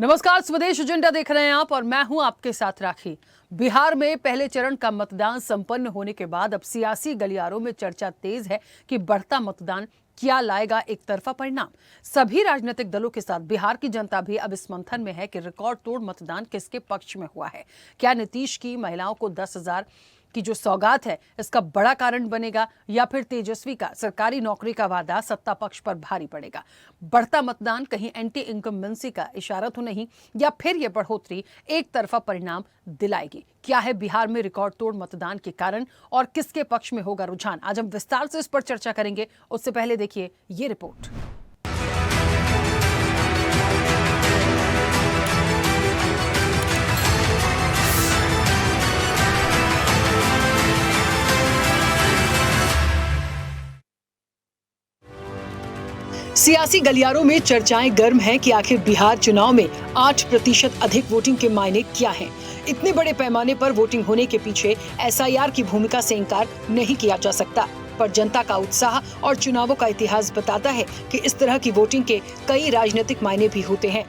नमस्कार, स्वदेश एजेंडा देख रहे हैं आप और मैं हूं आपके साथ राखी। बिहार में पहले चरण का मतदान संपन्न होने के बाद अब सियासी गलियारों में चर्चा तेज है कि बढ़ता मतदान क्या लाएगा एक तरफा परिणाम। सभी राजनीतिक दलों के साथ बिहार की जनता भी अब इस मंथन में है कि रिकॉर्ड तोड़ मतदान किसके पक्ष में हुआ है। क्या नीतीश की महिलाओं को 10,000 की जो सौगात है इसका बड़ा कारण बनेगा या फिर तेजस्वी का सरकारी नौकरी का वादा सत्ता पक्ष पर भारी पड़ेगा। बढ़ता मतदान कहीं एंटी इनकम्बेंसी का इशारा तो नहीं या फिर यह बढ़ोतरी एक तरफा परिणाम दिलाएगी। क्या है बिहार में रिकॉर्ड तोड़ मतदान के कारण और किसके पक्ष में होगा रुझान, आज हम विस्तार से इस पर चर्चा करेंगे। उससे पहले देखिए ये रिपोर्ट। सियासी गलियारों में चर्चाएं गर्म हैं कि आखिर बिहार चुनाव में 8% अधिक वोटिंग के मायने क्या हैं। इतने बड़े पैमाने पर वोटिंग होने के पीछे एसआईआर की भूमिका से इनकार नहीं किया जा सकता, पर जनता का उत्साह और चुनावों का इतिहास बताता है कि इस तरह की वोटिंग के कई राजनीतिक मायने भी होते हैं।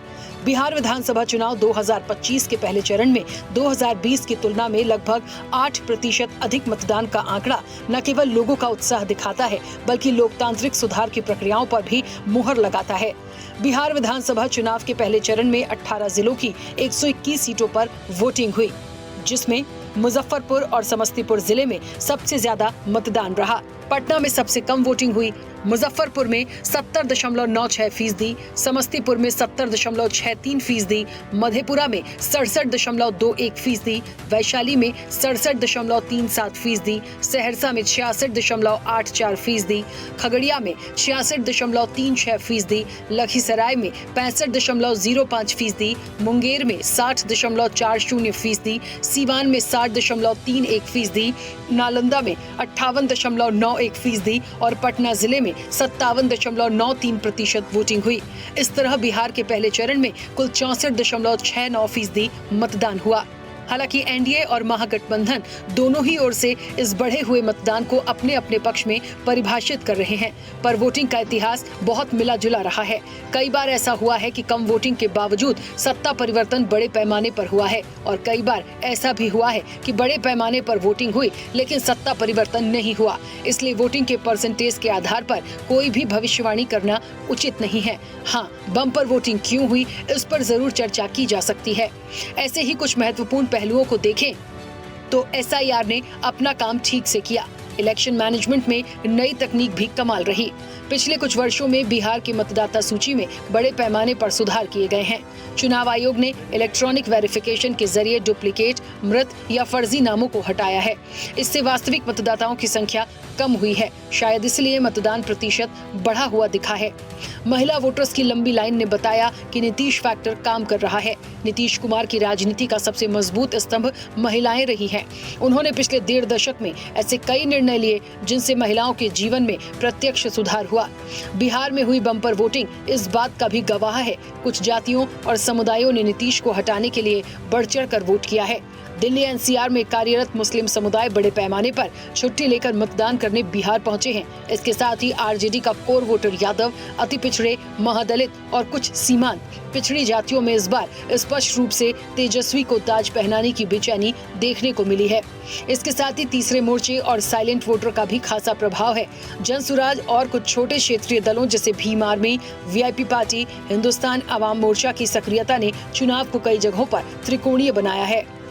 बिहार विधानसभा चुनाव 2025 के पहले चरण में 2020 की तुलना में लगभग 8% अधिक मतदान का आंकड़ा न केवल लोगों का उत्साह दिखाता है बल्कि लोकतांत्रिक सुधार की प्रक्रियाओं पर भी मुहर लगाता है। बिहार विधानसभा चुनाव के पहले चरण में 18 जिलों की 121 सीटों पर वोटिंग हुई, जिसमें मुजफ्फरपुर और समस्तीपुर जिले में सबसे ज्यादा मतदान रहा। पटना में सबसे कम वोटिंग हुई। मुजफ्फरपुर में 70.96%, समस्तीपुर में 70.63%, मधेपुरा में 67.21%, वैशाली में 67.37%, सहरसा में 66.84%, खगड़िया में 66.36%, लखीसराय में 65.05%, मुंगेर में 60.40%, सीवान में 60.31%, नालंदा में 58.91% और पटना जिले में 57.93% वोटिंग हुई। इस तरह बिहार के पहले चरण में कुल 64.69% मतदान हुआ। हालांकि एनडीए और महागठबंधन दोनों ही ओर से इस बढ़े हुए मतदान को अपने अपने पक्ष में परिभाषित कर रहे हैं, पर वोटिंग का इतिहास बहुत मिला जुला रहा है। कई बार ऐसा हुआ है कि कम वोटिंग के बावजूद सत्ता परिवर्तन बड़े पैमाने पर हुआ है और कई बार ऐसा भी हुआ है कि बड़े पैमाने पर वोटिंग हुई लेकिन सत्ता परिवर्तन नहीं हुआ। इसलिए वोटिंग के परसेंटेज के आधार पर कोई भी भविष्यवाणी करना उचित नहीं है। हाँ, बम्पर वोटिंग क्यों हुई इस पर जरूर चर्चा की जा सकती है। ऐसे ही कुछ महत्वपूर्ण पहलुओं को देखें तो एसआईआर ने अपना काम ठीक से किया। इलेक्शन मैनेजमेंट में नई तकनीक भी कमाल रही। पिछले कुछ वर्षों में बिहार की मतदाता सूची में बड़े पैमाने पर सुधार किए गए हैं। चुनाव आयोग ने इलेक्ट्रॉनिक वेरिफिकेशन के जरिए डुप्लीकेट, मृत या फर्जी नामों को हटाया है। इससे वास्तविक मतदाताओं की संख्या कम हुई है। शायद इसलिए मतदान प्रतिशत बढ़ा हुआ दिखा है। महिला वोटर्स की लंबी लाइन ने बताया कि नीतीश फैक्टर काम कर रहा है। नीतीश कुमार की राजनीति का सबसे मजबूत स्तंभ महिलाएं रही हैं। उन्होंने पिछले 1.5 दशक में ऐसे कई निर्णय लिए जिनसे महिलाओं के जीवन में प्रत्यक्ष सुधार हुआ। बिहार में हुई बम्पर वोटिंग इस बात का भी गवाह है। कुछ जातियों और समुदायों ने नीतीश को हटाने के लिए बढ़ चढ़ कर वोट किया है। दिल्ली एनसीआर में कार्यरत मुस्लिम समुदाय बड़े पैमाने पर छुट्टी लेकर मतदान करने बिहार पहुंचे हैं। इसके साथ ही आरजेडी का कोर वोटर यादव, अति पिछड़े, महादलित और कुछ सीमांत पिछड़ी जातियों में इस बार स्पष्ट रूप से तेजस्वी को ताज पहनाने की बेचैनी देखने को मिली है। इसके साथ ही तीसरे मोर्चे और साइलेंट वोटर का भी खासा प्रभाव है। जनसुराज और कुछ छोटे क्षेत्रीय दलों जैसे Bhim army, VIP party, Hindustan Awam Morcha की सक्रियता ने चुनाव को कई जगहों पर त्रिकोणीय बनाया है।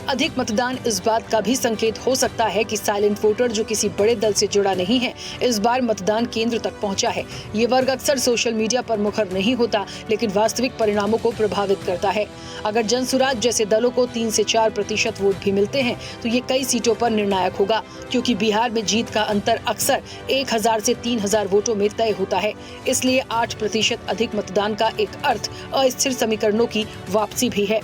अधिक मतदान इस बात का भी संकेत हो सकता है कि साइलेंट वोटर जो किसी बड़े दल से जुड़ा नहीं है इस बार मतदान केंद्र तक पहुंचा है। ये वर्ग अक्सर सोशल मीडिया पर मुखर नहीं होता लेकिन वास्तविक परिणामों को प्रभावित करता है। अगर जनसुराज जैसे दलों को 3 से 4% वोट भी मिलते हैं तो ये कई सीटों पर निर्णायक होगा, क्योंकि बिहार में जीत का अंतर अक्सर 1000 से 3000 वोटों में तय होता है। इसलिए 8% अधिक मतदान का एक अर्थ अस्थिर समीकरणों की वापसी भी है।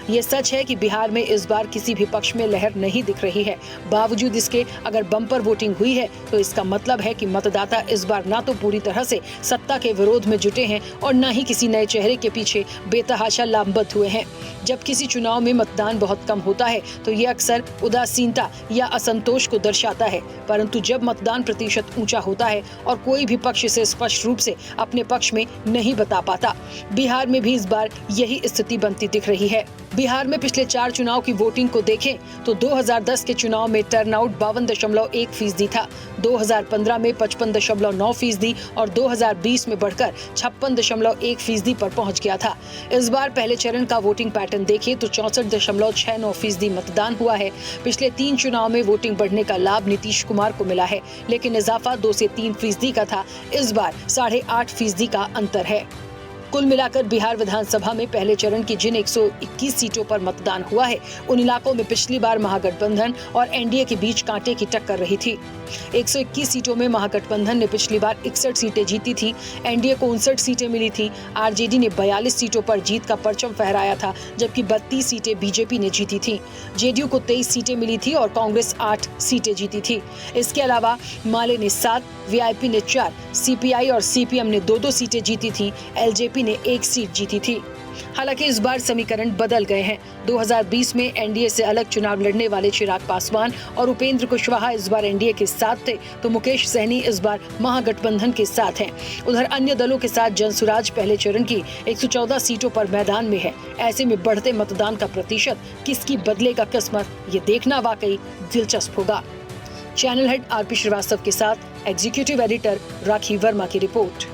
ये सच है कि बिहार में इस बार किसी भी पक्ष में लहर नहीं दिख रही है। बावजूद इसके अगर बम्पर वोटिंग हुई है तो इसका मतलब है कि मतदाता इस बार ना तो पूरी तरह से सत्ता के विरोध में जुटे हैं और न ही किसी नए चेहरे के पीछे बेतहाशा लामबद्ध हुए हैं। जब किसी चुनाव में मतदान बहुत कम होता है तो ये अक्सर उदासीनता या असंतोष को दर्शाता है, परंतु जब मतदान प्रतिशत ऊंचा होता है और कोई भी पक्ष इसे स्पष्ट रूप से अपने पक्ष में नहीं बता पाता, बिहार में भी इस बार यही स्थिति बनती दिख रही है। बिहार में पिछले 4 चुनाव की वोटिंग को देखें तो 2010 के चुनाव में टर्नआउट 52.1% था, 2015 में 55.9% और 2020 में बढ़कर 56.1% पर पहुंच गया था। इस बार पहले चरण का वोटिंग पैटर्न देखें तो 64.69% मतदान हुआ है। पिछले 3 चुनाव में वोटिंग बढ़ने का लाभ नीतीश कुमार को मिला है, लेकिन इजाफा 2 से 3% का था। इस बार 8.5% का अंतर है। कुल मिलाकर बिहार विधानसभा में पहले चरण की जिन 121 सीटों पर मतदान हुआ है, उन इलाकों में पिछली बार महागठबंधन और एनडीए के बीच कांटे की टक्कर रही थी। 121 सीटों में महागठबंधन ने पिछली बार 61 सीटें जीती थी, एनडीए को 59 सीटें मिली थी, आरजेडी ने 42 सीटों पर जीत का परचम फहराया था, जबकि 32 सीटें बीजेपी ने जीती थी। जेडीयू को 23 सीटें मिली थी और कांग्रेस 8 सीटें जीती थी। इसके अलावा माले ने 7, वीआईपी ने 4, सीपीआई और सीपीएम ने 2-2 सीटें जीती थी, एलजेपी ने 1 सीट जीती थी। हालांकि इस बार समीकरण बदल गए हैं। 2020 में एनडीए से अलग चुनाव लड़ने वाले चिराग पासवान और उपेंद्र कुशवाहा इस बार एनडीए के साथ थे, तो मुकेश सहनी इस बार महागठबंधन के साथ हैं। उधर अन्य दलों के साथ जनसुराज पहले चरण की 114 सीटों पर मैदान में है। ऐसे में बढ़ते मतदान का प्रतिशत किसकी बदलेगा किस्मत, ये देखना वाकई दिलचस्प होगा। चैनल हेड आरपी श्रीवास्तव के साथ एग्जीक्यूटिव एडिटर राखी वर्मा की रिपोर्ट।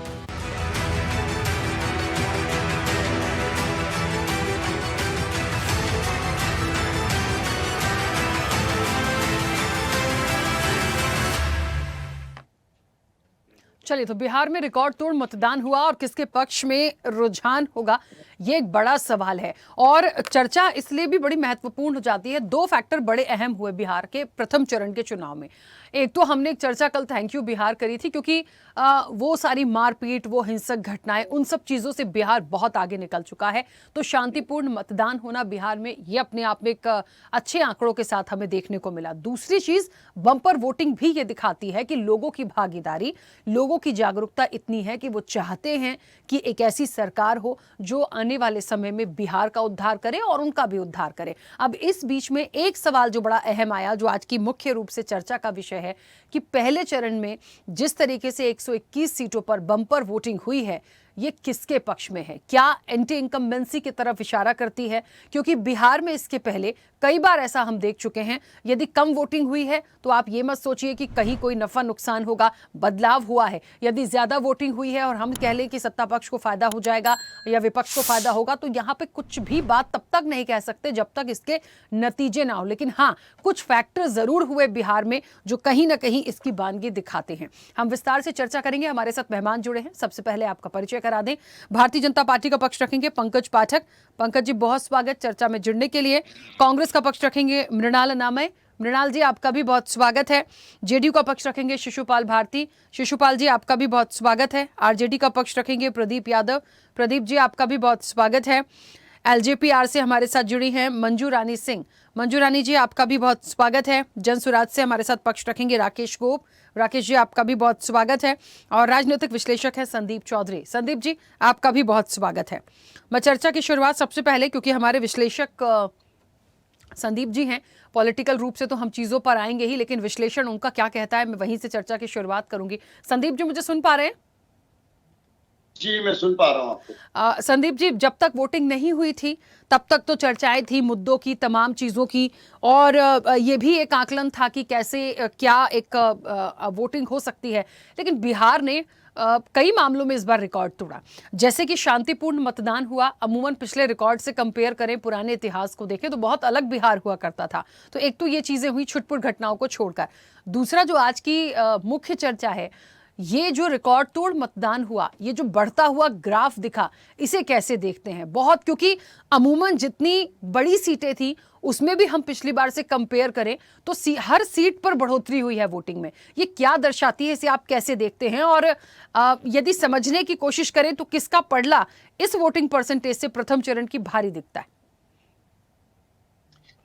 चलिए, तो बिहार में रिकॉर्ड तोड़ मतदान हुआ और किसके पक्ष में रुझान होगा, ये एक बड़ा सवाल है और चर्चा इसलिए भी बड़ी महत्वपूर्ण हो जाती है। 2 फैक्टर बड़े अहम हुए बिहार के प्रथम चरण के चुनाव में। एक तो हमने एक चर्चा कल थैंक यू बिहार करी थी, क्योंकि वो सारी मारपीट, वो हिंसक घटनाएं, उन सब चीजों से बिहार बहुत आगे निकल चुका है। तो शांतिपूर्ण मतदान होना बिहार में, ये अपने आप में एक अच्छे आंकड़ों के साथ हमें देखने को मिला। दूसरी चीज, बम्पर वोटिंग भी ये दिखाती है कि लोगों की भागीदारी, लोगों की जागरूकता इतनी है कि वो चाहते हैं कि एक ऐसी सरकार हो जो आने वाले समय में बिहार का उद्धार करे और उनका भी उद्धार करे। अब इस बीच में एक सवाल जो बड़ा अहम आया, जो आज की मुख्य रूप से चर्चा का विषय है, कि पहले चरण में जिस तरीके से 121 सीटों पर बम्पर वोटिंग हुई है, ये किसके पक्ष में है? क्या एंटी इनकम्बेंसी की तरफ इशारा करती है? क्योंकि बिहार में इसके पहले कई बार ऐसा हम देख चुके हैं। यदि कम वोटिंग हुई है तो आप ये मत सोचिए कि कहीं कोई नफा नुकसान होगा, बदलाव हुआ है। यदि ज्यादा वोटिंग हुई है और हम कह लें कि सत्ता पक्ष को फायदा हो जाएगा या विपक्ष को फायदा होगा, तो यहाँ पे कुछ भी बात तब तक नहीं कह सकते जब तक इसके नतीजे ना हो। लेकिन हाँ, कुछ फैक्टर जरूर हुए बिहार में जो कहीं ना कहीं इसकी बानगी दिखाते हैं। हम विस्तार से चर्चा करेंगे। हमारे साथ मेहमान जुड़े हैं। सबसे पहले आपका परिचय करा दें। भारतीय जनता पार्टी का पक्ष रखेंगे पंकज पाठक। पंकज जी, बहुत स्वागत चर्चा में जुड़ने के लिए। कांग्रेस का पक्ष रखेंगे मृणाल अनामय। मृणाल जी, आपका भी बहुत स्वागत है। जेडीयू का पक्ष रखेंगे शिशुपाल भारती। शिशुपाल जी, आपका भी बहुत स्वागत है। आरजेडी का पक्ष रखेंगे प्रदीप यादव। प्रदीप जी, आपका भी बहुत स्वागत है। एलजेपीआर से हमारे साथ जुड़ी हैं मंजू रानी सिंह। मंजू रानी जी, आपका भी बहुत स्वागत है। जनसुराज से हमारे साथ पक्ष रखेंगे राकेश गोप। राकेश जी, आपका भी बहुत स्वागत है। और राजनीतिक विश्लेषक है संदीप चौधरी। संदीप जी, आपका भी बहुत स्वागत है। मैं चर्चा की शुरुआत सबसे पहले, क्योंकि हमारे विश्लेषक संदीप जी हैं, पॉलिटिकल रूप से तो हम चीजों पर आएंगे ही, लेकिन विश्लेषण उनका क्या कहता है, मैं वहीं से चर्चा की शुरुआत करूंगी। संदीप जी, मुझे सुन पा रहे हैं? जी, मैं सुन पा रहा हूँ आपको। संदीप जी, जब तक वोटिंग नहीं हुई थी तब तक तो चर्चाएं थी मुद्दों की, तमाम चीजों की, और ये भी एक आकलन था कि कैसे क्या एक वोटिंग हो सकती है। लेकिन बिहार ने कई मामलों में इस बार रिकॉर्ड तोड़ा। जैसे कि शांतिपूर्ण मतदान हुआ। अमूमन पिछले रिकॉर्ड से कंपेयर करें, पुराने इतिहास को देखें तो बहुत अलग बिहार हुआ करता था। तो एक तो ये चीजें हुई छुटपुट घटनाओं को छोड़कर। दूसरा जो आज की मुख्य चर्चा है, ये जो रिकॉर्ड तोड़ मतदान हुआ, ये जो बढ़ता हुआ ग्राफ दिखा, इसे कैसे देखते हैं? बहुत, क्योंकि अमूमन जितनी बड़ी सीटें थी उसमें भी हम पिछली बार से कंपेयर करें तो हर सीट पर बढ़ोतरी हुई है वोटिंग में। ये क्या दर्शाती है, इसे आप कैसे देखते हैं? और यदि समझने की कोशिश करें तो किसका पलड़ा इस वोटिंग परसेंटेज से प्रथम चरण की भारी दिखता है?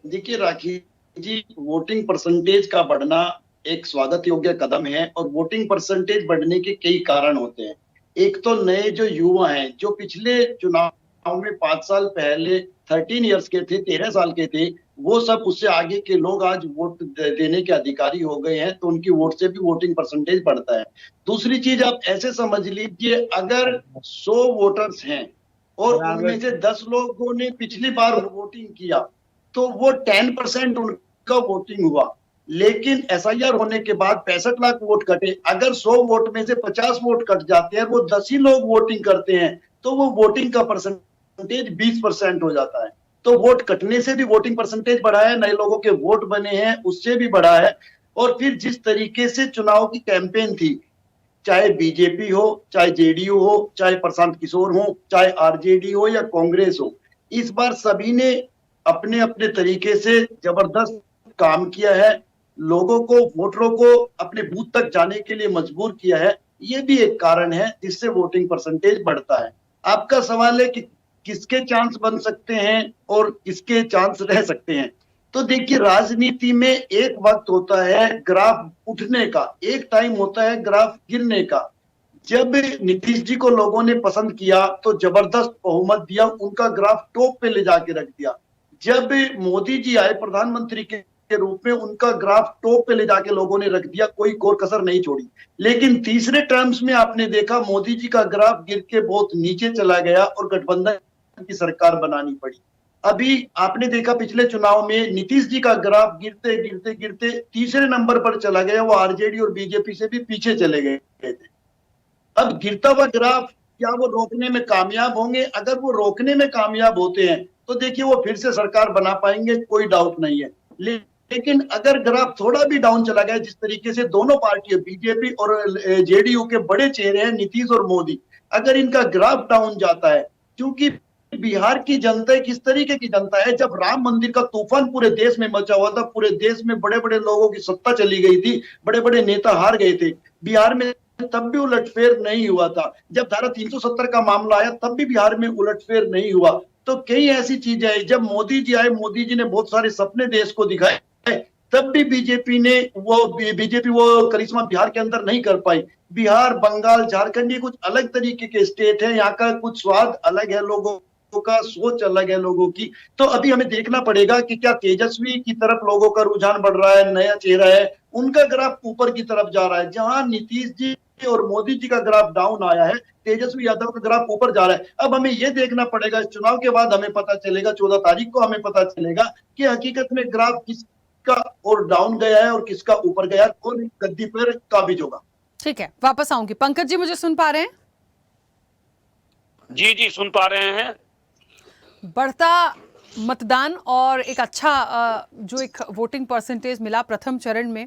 देखिए राखी जी, वोटिंग परसेंटेज का बढ़ना एक स्वागत योग्य कदम है और वोटिंग परसेंटेज बढ़ने के कई कारण होते हैं। एक तो नए जो युवा हैं, जो पिछले चुनाव में 5 साल पहले 13 इयर्स के थे, 13 साल के थे, वो सब उससे आगे के लोग आज वोट देने के अधिकारी हो गए हैं, तो उनकी वोट से भी वोटिंग परसेंटेज बढ़ता है। दूसरी चीज आप ऐसे समझ लीजिए, अगर 100 वोटर्स हैं और उनमें से 10 लोगों ने पिछली बार वोटिंग किया, तो वो 10% उनका वोटिंग हुआ। लेकिन एसआईआर होने के बाद 65 लाख वोट कटे। अगर 100 वोट में से 50 वोट कट जाते हैं, वो 10 ही लोग वोटिंग करते हैं, तो वो वोटिंग का परसेंटेज 20% हो जाता है। तो वोट कटने से भी वोटिंग परसेंटेज बढ़ा है, नए लोगों के वोट बने हैं उससे भी बढ़ा है। और फिर जिस तरीके से चुनाव की कैंपेन थी, चाहे बीजेपी हो, चाहे जेडीयू हो, चाहे प्रशांत किशोर हो, चाहे आरजेडी हो या कांग्रेस हो, इस बार सभी ने अपने अपने तरीके से जबरदस्त काम किया है। लोगों को, वोटरों को अपने बूथ तक जाने के लिए मजबूर किया है। ये भी एक कारण है जिससे वोटिंग परसेंटेज बढ़ता है। आपका सवाल है कि किसके चांस बन सकते हैं और किसके चांस रह सकते हैं। तो देखिए, राजनीति में एक वक्त होता है ग्राफ उठने का, एक टाइम होता है ग्राफ गिरने का। जब नीतीश जी को लोगों ने पसंद किया तो जबरदस्त बहुमत दिया, उनका ग्राफ टॉप पे ले जाके रख दिया। जब मोदी जी आए प्रधानमंत्री के रूप में, उनका ग्राफ टॉप पे ले जाके लोगों ने रख दिया, कोई कोर कसर नहीं छोड़ी। लेकिन तीसरे टर्म्स में आपने देखा मोदी जी का ग्राफ गिर के बहुत नीचे चला गया और गठबंधन की सरकार बनानी पड़ी। अभी आपने देखा पिछले चुनाव में नीतीश जी का ग्राफ गिरते गिरते गिरते तीसरे नंबर पर चला गया, वो आरजेडी और बीजेपी से भी पीछे चले गए थे। अब गिरता हुआ ग्राफ क्या वो रोकने में कामयाब होंगे? अगर वो रोकने में कामयाब होते हैं तो देखिए वो फिर से सरकार बना पाएंगे, कोई डाउट नहीं है। लेकिन अगर ग्राफ थोड़ा भी डाउन चला गया, जिस तरीके से दोनों पार्टियां बीजेपी और जेडीयू के बड़े चेहरे हैं नीतीश और मोदी, अगर इनका ग्राफ डाउन जाता है, क्योंकि बिहार की जनता किस तरीके की जनता है, जब राम मंदिर का तूफान पूरे देश में मचा हुआ था, पूरे देश में बड़े बड़े लोगों की सत्ता चली गई थी, बड़े बड़े नेता हार गए थे, बिहार में तब भी उलटफेर नहीं हुआ था। जब धारा 370 का मामला आया तब भी बिहार में उलटफेर नहीं हुआ। तो कई ऐसी चीजें आई, जब मोदी जी आए, मोदी जी ने बहुत सारे सपने देश को दिखाए, तब भी बीजेपी वो करिश्मा बिहार के अंदर नहीं कर पाई। बिहार, बंगाल, झारखंड ये कुछ अलग तरीके के स्टेट है, यहाँ का कुछ स्वाद अलग है, लोगों का सोच अलग है लोगों की। तो अभी हमें देखना पड़ेगा कि क्या तेजस्वी की तरफ लोगों का रुझान बढ़ रहा है, नया चेहरा है, उनका ग्राफ ऊपर की तरफ जा रहा है। जहां नीतीश जी और मोदी जी का ग्राफ डाउन आया है, तेजस्वी यादव का ग्राफ ऊपर जा रहा है। अब हमें यह देखना पड़ेगा, इस चुनाव के बाद हमें पता चलेगा, 14 तारीख को हमें पता चलेगा कि हकीकत में ग्राफ किसका और डाउन गया है और किसका ऊपर गया है, कौन गद्दी पर काबिज होगा। ठीक है, वापस आऊंगी। पंकज जी, मुझे सुन पा रहे हैं? जी जी, सुन पा रहे हैं। बढ़ता मतदान और एक अच्छा जो एक वोटिंग परसेंटेज मिला प्रथम चरण में,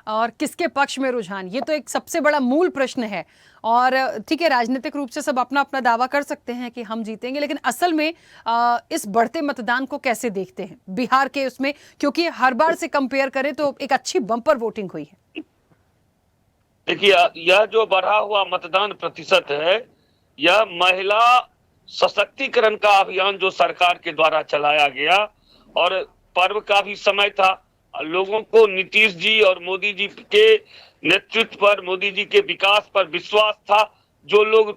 और किसके पक्ष में रुझान, ये तो एक सबसे बड़ा मूल प्रश्न है। और ठीक है, राजनीतिक रूप से सब अपना अपना दावा कर सकते हैं कि हम जीतेंगे, लेकिन असल में इस बढ़ते मतदान को कैसे देखते हैं बिहार के उसमें, क्योंकि हर बार से कंपेयर करें तो एक अच्छी बम्पर वोटिंग हुई है। देखिए, यह जो बढ़ा हुआ मतदान प्रतिशत है, यह महिला सशक्तिकरण का अभियान जो सरकार के द्वारा चलाया गया, और पर्व का भी समय था, लोगों को नीतीश जी और मोदी जी के नेतृत्व पर, मोदी जी के विकास पर विश्वास था। जो लोग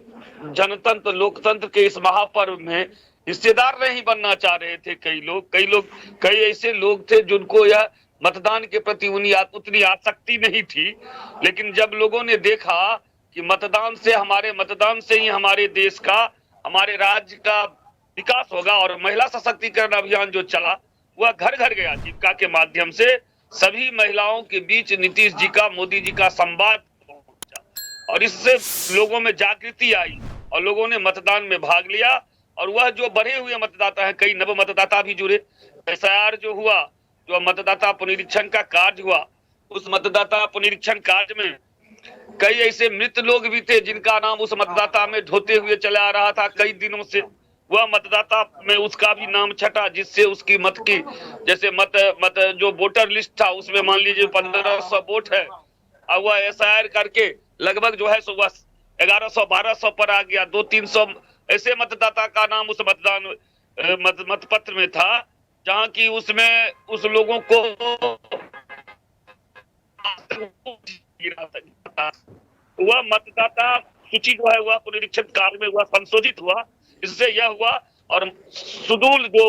जनतंत्र, लोकतंत्र के इस महापर्व में हिस्सेदार नहीं बनना चाह रहे थे, कई ऐसे लोग थे जिनको यह मतदान के प्रति उतनी आसक्ति नहीं थी। लेकिन जब लोगों ने देखा कि मतदान से ही हमारे देश का, हमारे राज्य का विकास होगा, और महिला सशक्तिकरण अभियान जो चला वह घर घर गया, जीविका के माध्यम से सभी महिलाओं के बीच नीतीश जी का, मोदी जी का संवाद पहुंचा, और इससे लोगों में जागृति आई और लोगों ने मतदान में भाग लिया। और वह जो बढ़े हुए मतदाता हैं, कई नव मतदाता भी जुड़े। एसआईआर जो हुआ, जो मतदाता पुनरीक्षण का कार्य हुआ, उस मतदाता पुनरीक्षण कार्य में कई ऐसे मृत लोग भी थे जिनका नाम उस मतदाता में ढोते हुए चला आ रहा था कई दिनों से। वह मतदाता में उसका भी नाम छटा, जिससे उसकी मत की, जैसे मत जो वोटर लिस्ट था उसमें मान लीजिए 1500 वोट है, और वह एसआईआर करके लगभग जो है सो वह 1100-1200 पर आ गया। 200-300 ऐसे मतदाता का नाम उस मतपत्र में था जहां की उसमें उस लोगों को हुआ मतदाता सूची जो है वह पुनरीक्षण कार्य में हुआ संशोधित हुआ। इससे यह हुआ और सुदूर जो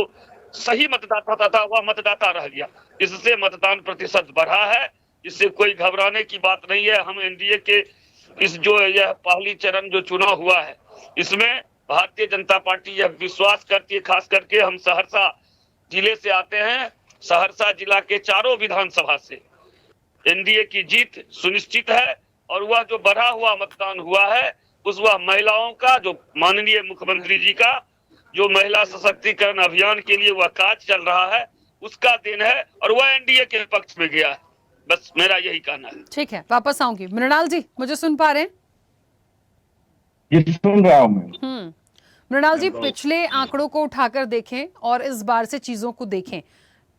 सही मतदाता था वह मतदाता रह गया। इससे मतदान प्रतिशत बढ़ा है। इससे कोई घबराने की बात नहीं है। हम एनडीए के इस जो यह पहली चरण जो चुनाव हुआ है इसमें भारतीय जनता पार्टी यह विश्वास करती है, खास करके हम सहरसा जिले से आते हैं। सहरसा जिला के चारों विधानसभा से एनडीए की जीत सुनिश्चित है और वह जो बढ़ा हुआ मतदान हुआ है उस वह महिलाओं का जो माननीय मुख्यमंत्री जी का जो महिला सशक्तिकरण अभियान के लिए वह काज चल रहा है उसका दिन है और वह एनडीए के पक्ष में गया है। बस मेरा यही कहना है। ठीक है, वापस आऊंगी। मृणाल जी, मुझे सुन पा रहे हैं? जी सुन रहा हूं मैं। मृणाल जी, पिछले आंकड़ों को उठाकर देखें और इस बार से चीजों को देखें,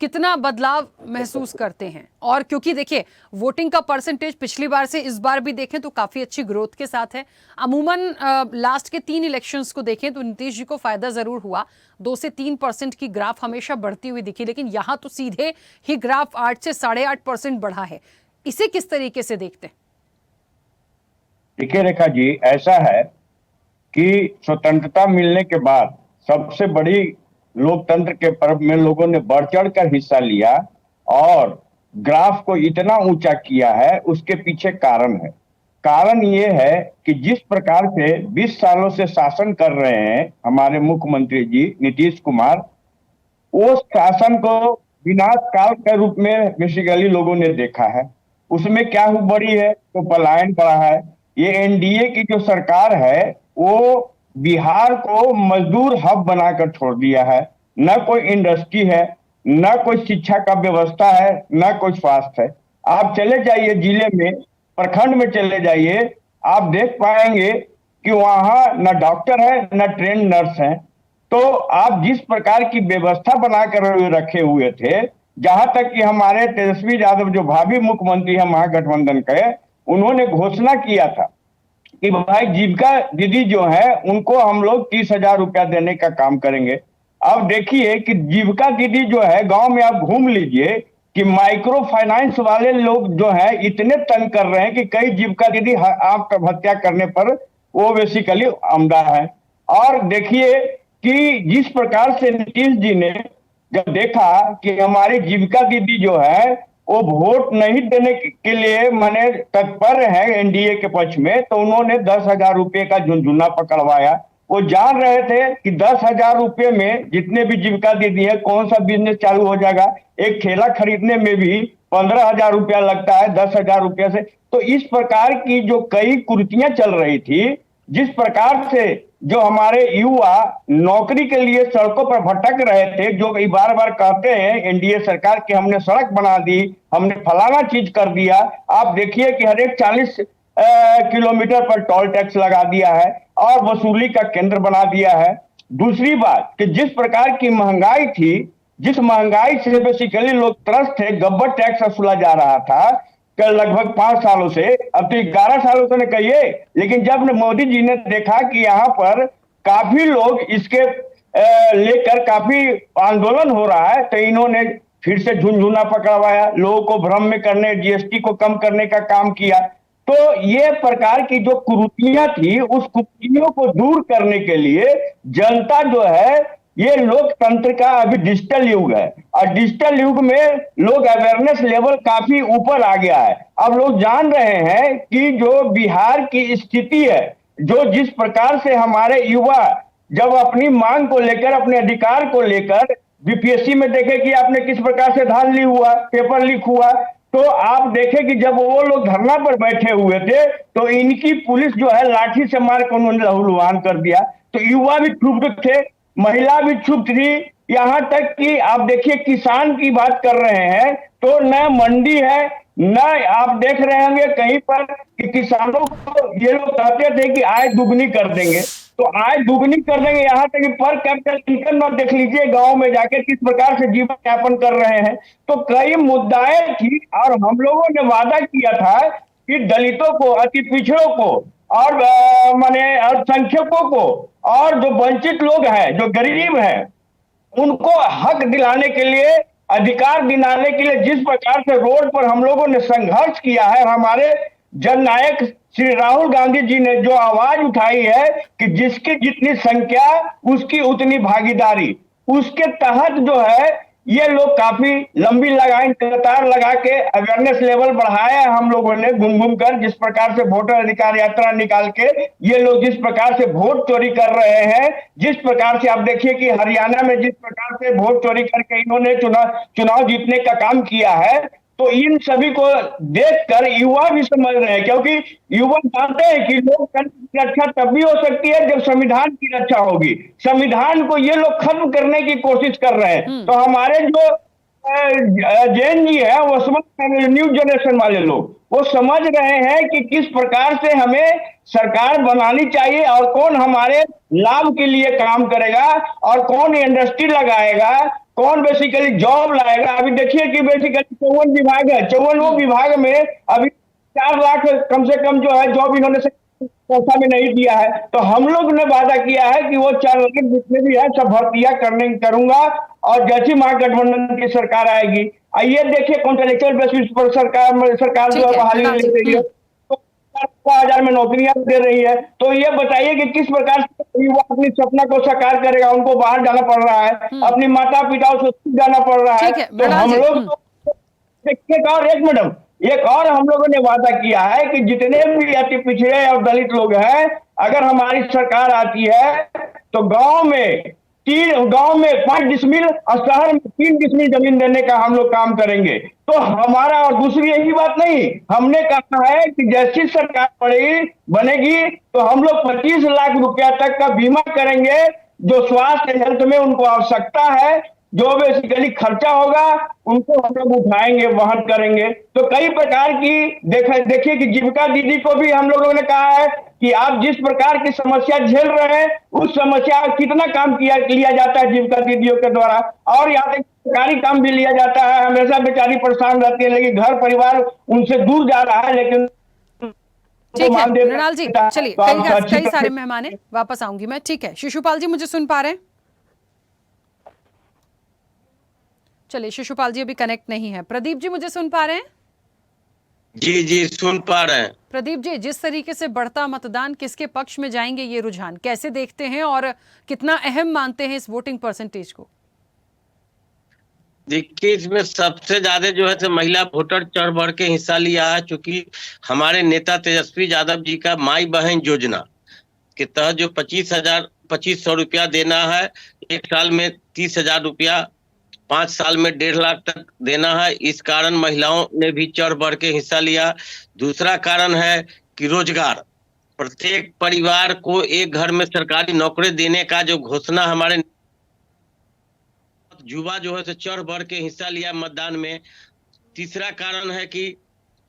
कितना बदलाव महसूस करते हैं? और क्योंकि देखिए वोटिंग का परसेंटेज पिछली बार से इस बार भी देखें तो काफी अच्छी ग्रोथ के साथ है। अमूमन लास्ट के 3 इलेक्शंस को देखें तो नीतीश जी को फायदा जरूर हुआ, 2 से 3% की ग्राफ हमेशा बढ़ती हुई दिखी, लेकिन यहाँ तो सीधे ही ग्राफ 8 से 8.5% बढ़ा है। इसे किस तरीके से देखते हैं? देखिए रेखा जी, ऐसा है कि स्वतंत्रता मिलने के बाद सबसे बड़ी लोकतंत्र के पर्व में लोगों ने बढ़ चढ़ कर हिस्सा लिया और ग्राफ को इतना ऊंचा किया है। उसके पीछे कारण है। कारण ये है कि जिस प्रकार से 20 सालों से शासन कर रहे हैं हमारे मुख्यमंत्री जी नीतीश कुमार, उस शासन को विनाश काल के रूप में बेसिकली लोगों ने देखा है। उसमें क्या बड़ी है तो पलायन बढ़ा है। ये एनडीए की जो सरकार है वो बिहार को मजदूर हब बनाकर छोड़ दिया है। न कोई इंडस्ट्री है, न कोई शिक्षा का व्यवस्था है, न कोई स्वास्थ्य है। आप चले जाइए जिले में, प्रखंड में चले जाइए, आप देख पाएंगे कि वहां न डॉक्टर है न ट्रेन नर्स है। तो आप जिस प्रकार की व्यवस्था बनाकर रखे हुए थे, जहां तक कि हमारे तेजस्वी यादव जो भावी मुख्यमंत्री है महागठबंधन के, उन्होंने घोषणा किया था कि भाई जीविका दीदी जो है उनको हम लोग 30,000 रुपया देने का काम करेंगे। अब देखिए कि जीविका दीदी जो है, गांव में आप घूम लीजिए कि माइक्रो फाइनेंस वाले लोग जो है इतने तंग कर रहे हैं कि कई जीविका दीदी आत्महत्या करने पर वो बेसिकली आमदा है। और देखिए कि जिस प्रकार से नीतीश जी ने जब देखा कि हमारी जीविका दीदी जो है वो वोट नहीं देने के लिए माने तत्पर है एनडीए के पक्ष में, तो उन्होंने 10,000 रुपये का झुंझुना पकड़वाया। वो जान रहे थे कि 10,000 रुपये में जितने भी जीविका दीदी है कौन सा बिजनेस चालू हो जाएगा। एक ठेला खरीदने में भी 15,000 रुपया लगता है 10,000 रुपये से। तो इस प्रकार की जो कई कुरीतियां चल रही थी, जिस प्रकार से जो हमारे युवा नौकरी के लिए सड़कों पर भटक रहे थे, जो बार बार कहते हैं एनडीए सरकार कि हमने सड़क बना दी, हमने फलाना चीज कर दिया। आप देखिए कि हर एक 40 किलोमीटर पर टोल टैक्स लगा दिया है और वसूली का केंद्र बना दिया है। दूसरी बात कि जिस प्रकार की महंगाई थी, जिस महंगाई से बेसिकली लोग त्रस्त थे, गब्बर टैक्स वसूला जा रहा था लगभग 5 सालों से, अब तो 11 सालों से न कहिए। लेकिन जब मोदी जी ने देखा कि यहाँ पर काफी लोग इसके लेकर काफी आंदोलन हो रहा है, तो इन्होंने फिर से झुंझुना पकड़वाया, लोगों को भ्रम में करने, जीएसटी को कम करने का काम किया। तो ये प्रकार की जो कुरीतियां थी, उस कुरीतियों को दूर करने के लिए जनता जो है, ये लोकतंत्र का अभी डिजिटल युग है और डिजिटल युग में लोग अवेयरनेस लेवल काफी ऊपर आ गया है। अब लोग जान रहे हैं कि जो बिहार की स्थिति है, जो जिस प्रकार से हमारे युवा जब अपनी मांग को लेकर, अपने अधिकार को लेकर बीपीएससी में देखे कि आपने किस प्रकार से धान ली हुआ, पेपर लीक हुआ, तो आप देखें कि जब वो लोग धरना पर बैठे हुए थे तो इनकी पुलिस जो है लाठी से मार कर उन्होंने लहूलुहान कर दिया। तो युवा भी चुप थे, महिला भी चुप थी, यहाँ तक कि आप देखिए किसान की बात कर रहे हैं तो न मंडी है, न आप देख रहे होंगे कहीं पर कि किसानों को ये लोग कहते थे कि आय दुगनी कर देंगे, तो आय दुगनी कर देंगे। यहाँ तक कि पर कैपिटल इनकम आप देख लीजिए गांव में जाकर किस प्रकार से जीवन यापन कर रहे हैं। तो कई मुद्दाएं थी और हम लोगों ने वादा किया था कि दलितों को, अति पिछड़ों को और माने अल्पसंख्यकों को और जो वंचित लोग हैं, जो गरीब हैं, उनको हक दिलाने के लिए, अधिकार दिलाने के लिए जिस प्रकार से रोड पर हम लोगों ने संघर्ष किया है, हमारे जननायक श्री राहुल गांधी जी ने जो आवाज उठाई है कि जिसकी जितनी संख्या उसकी उतनी भागीदारी, उसके तहत जो है ये लोग काफी लंबी लगाई कतार लगा के अवेयरनेस लेवल बढ़ाया है हम लोगों ने घूम घूम कर। जिस प्रकार से वोटर अधिकार यात्रा निकाल के ये लोग जिस प्रकार से वोट चोरी कर रहे हैं, जिस प्रकार से आप देखिए कि हरियाणा में जिस प्रकार से वोट चोरी करके इन्होंने चुनाव जीतने का काम किया है, तो इन सभी को देखकर युवा भी समझ रहे हैं, क्योंकि युवा जानते हैं कि लोकतंत्र की रक्षा तब भी हो सकती है जब संविधान की रक्षा होगी। संविधान को ये लोग खत्म करने की कोशिश कर रहे हैं। तो हमारे जो जैन जी है वो समझ, न्यू जनरेशन वाले लोग वो समझ रहे हैं कि किस प्रकार से हमें सरकार बनानी चाहिए और कौन हमारे लाभ के लिए काम करेगा और कौन इंडस्ट्री लगाएगा, कौन बेसिकली जॉब लाएगा। अभी देखिए कि बेसिकली 54 विभाग है, 54 विभाग में अभी 4 लाख कम से कम जो है जॉब इन्होंने पैसा में नहीं दिया है। तो हम लोग ने वादा किया है कि वो 4 लाख जितने भी है सब भर्तियां करूंगा और जैसी महागठबंधन की सरकार आएगी, आइए देखिए कॉन्ट्रेक्चुअल बेसिस पर सरकार जो है बहाली ले रही है, तो 4,000 में नौकरियां दे रही है। तो ये बताइए कि किस प्रकार से युवा अपनी सपना को साकार करेगा। उनको बाहर जाना पड़ रहा है, अपनी माता पिताओं से जाना पड़ रहा है। तो हम लोग एक और हम लोगों ने वादा किया है कि जितने भी अति पिछड़े और दलित लोग हैं, अगर हमारी सरकार आती है तो गांव में 5 डिसमिल और शहर में 3 डिसमिल जमीन देने का हम लोग काम करेंगे। तो हमारा, और दूसरी यही बात नहीं, हमने कहा है कि जैसी सरकार बनेगी तो हम लोग 25 लाख रुपया तक का बीमा करेंगे। जो स्वास्थ्य हेल्थ में उनको आवश्यकता है, जो बेसिकली खर्चा होगा उनको हम लोग उठाएंगे, वहन करेंगे। तो कई प्रकार की देखिए कि जीविका दीदी को भी हम लोगों ने कहा है कि आप जिस प्रकार की समस्या झेल रहे हैं उस समस्या का कितना काम लिया जाता है जीविका दीदियों के द्वारा, और यहाँ तक सरकारी काम भी लिया जाता है। हमेशा बेचारी परेशान रहती है, लेकिन घर परिवार उनसे दूर जा रहा है। लेकिन ठीक है मृणाल जी, चलिए कई सारे मेहमान हैं, वापस आऊंगी मैं। ठीक है शिशुपाल जी, मुझे सुन पा रहे हैं? चलिए शिशुपाल जी अभी कनेक्ट नहीं है। प्रदीप जी मुझे सुन पा रहे हैं? जी जी सुन पा रहे हैं। प्रदीप जी, जिस तरीके से बढ़ता मतदान, किसके पक्ष में जाएंगे ये रुझान कैसे देखते हैं और कितना अहम मानते हैं इस वोटिंग परसेंटेज को? देखिए इसमें सबसे ज्यादा जो है महिला वोटर चढ़ बढ़ के हिस्सा लिया है, क्योंकि हमारे नेता तेजस्वी यादव जी का माई बहन योजना के तहत जो 2500 रुपया देना है, 1 साल में 30,000 रुपया, 5 साल में 1.5 लाख तक देना है। इस कारण महिलाओं ने भी चढ़ बढ़ के हिस्सा लिया। दूसरा कारण है कि रोजगार, प्रत्येक परिवार को एक घर में सरकारी नौकरी देने का जो घोषणा हमारे युवा जो है चढ़ बढ़ के हिस्सा लिया मतदान में। तीसरा कारण है कि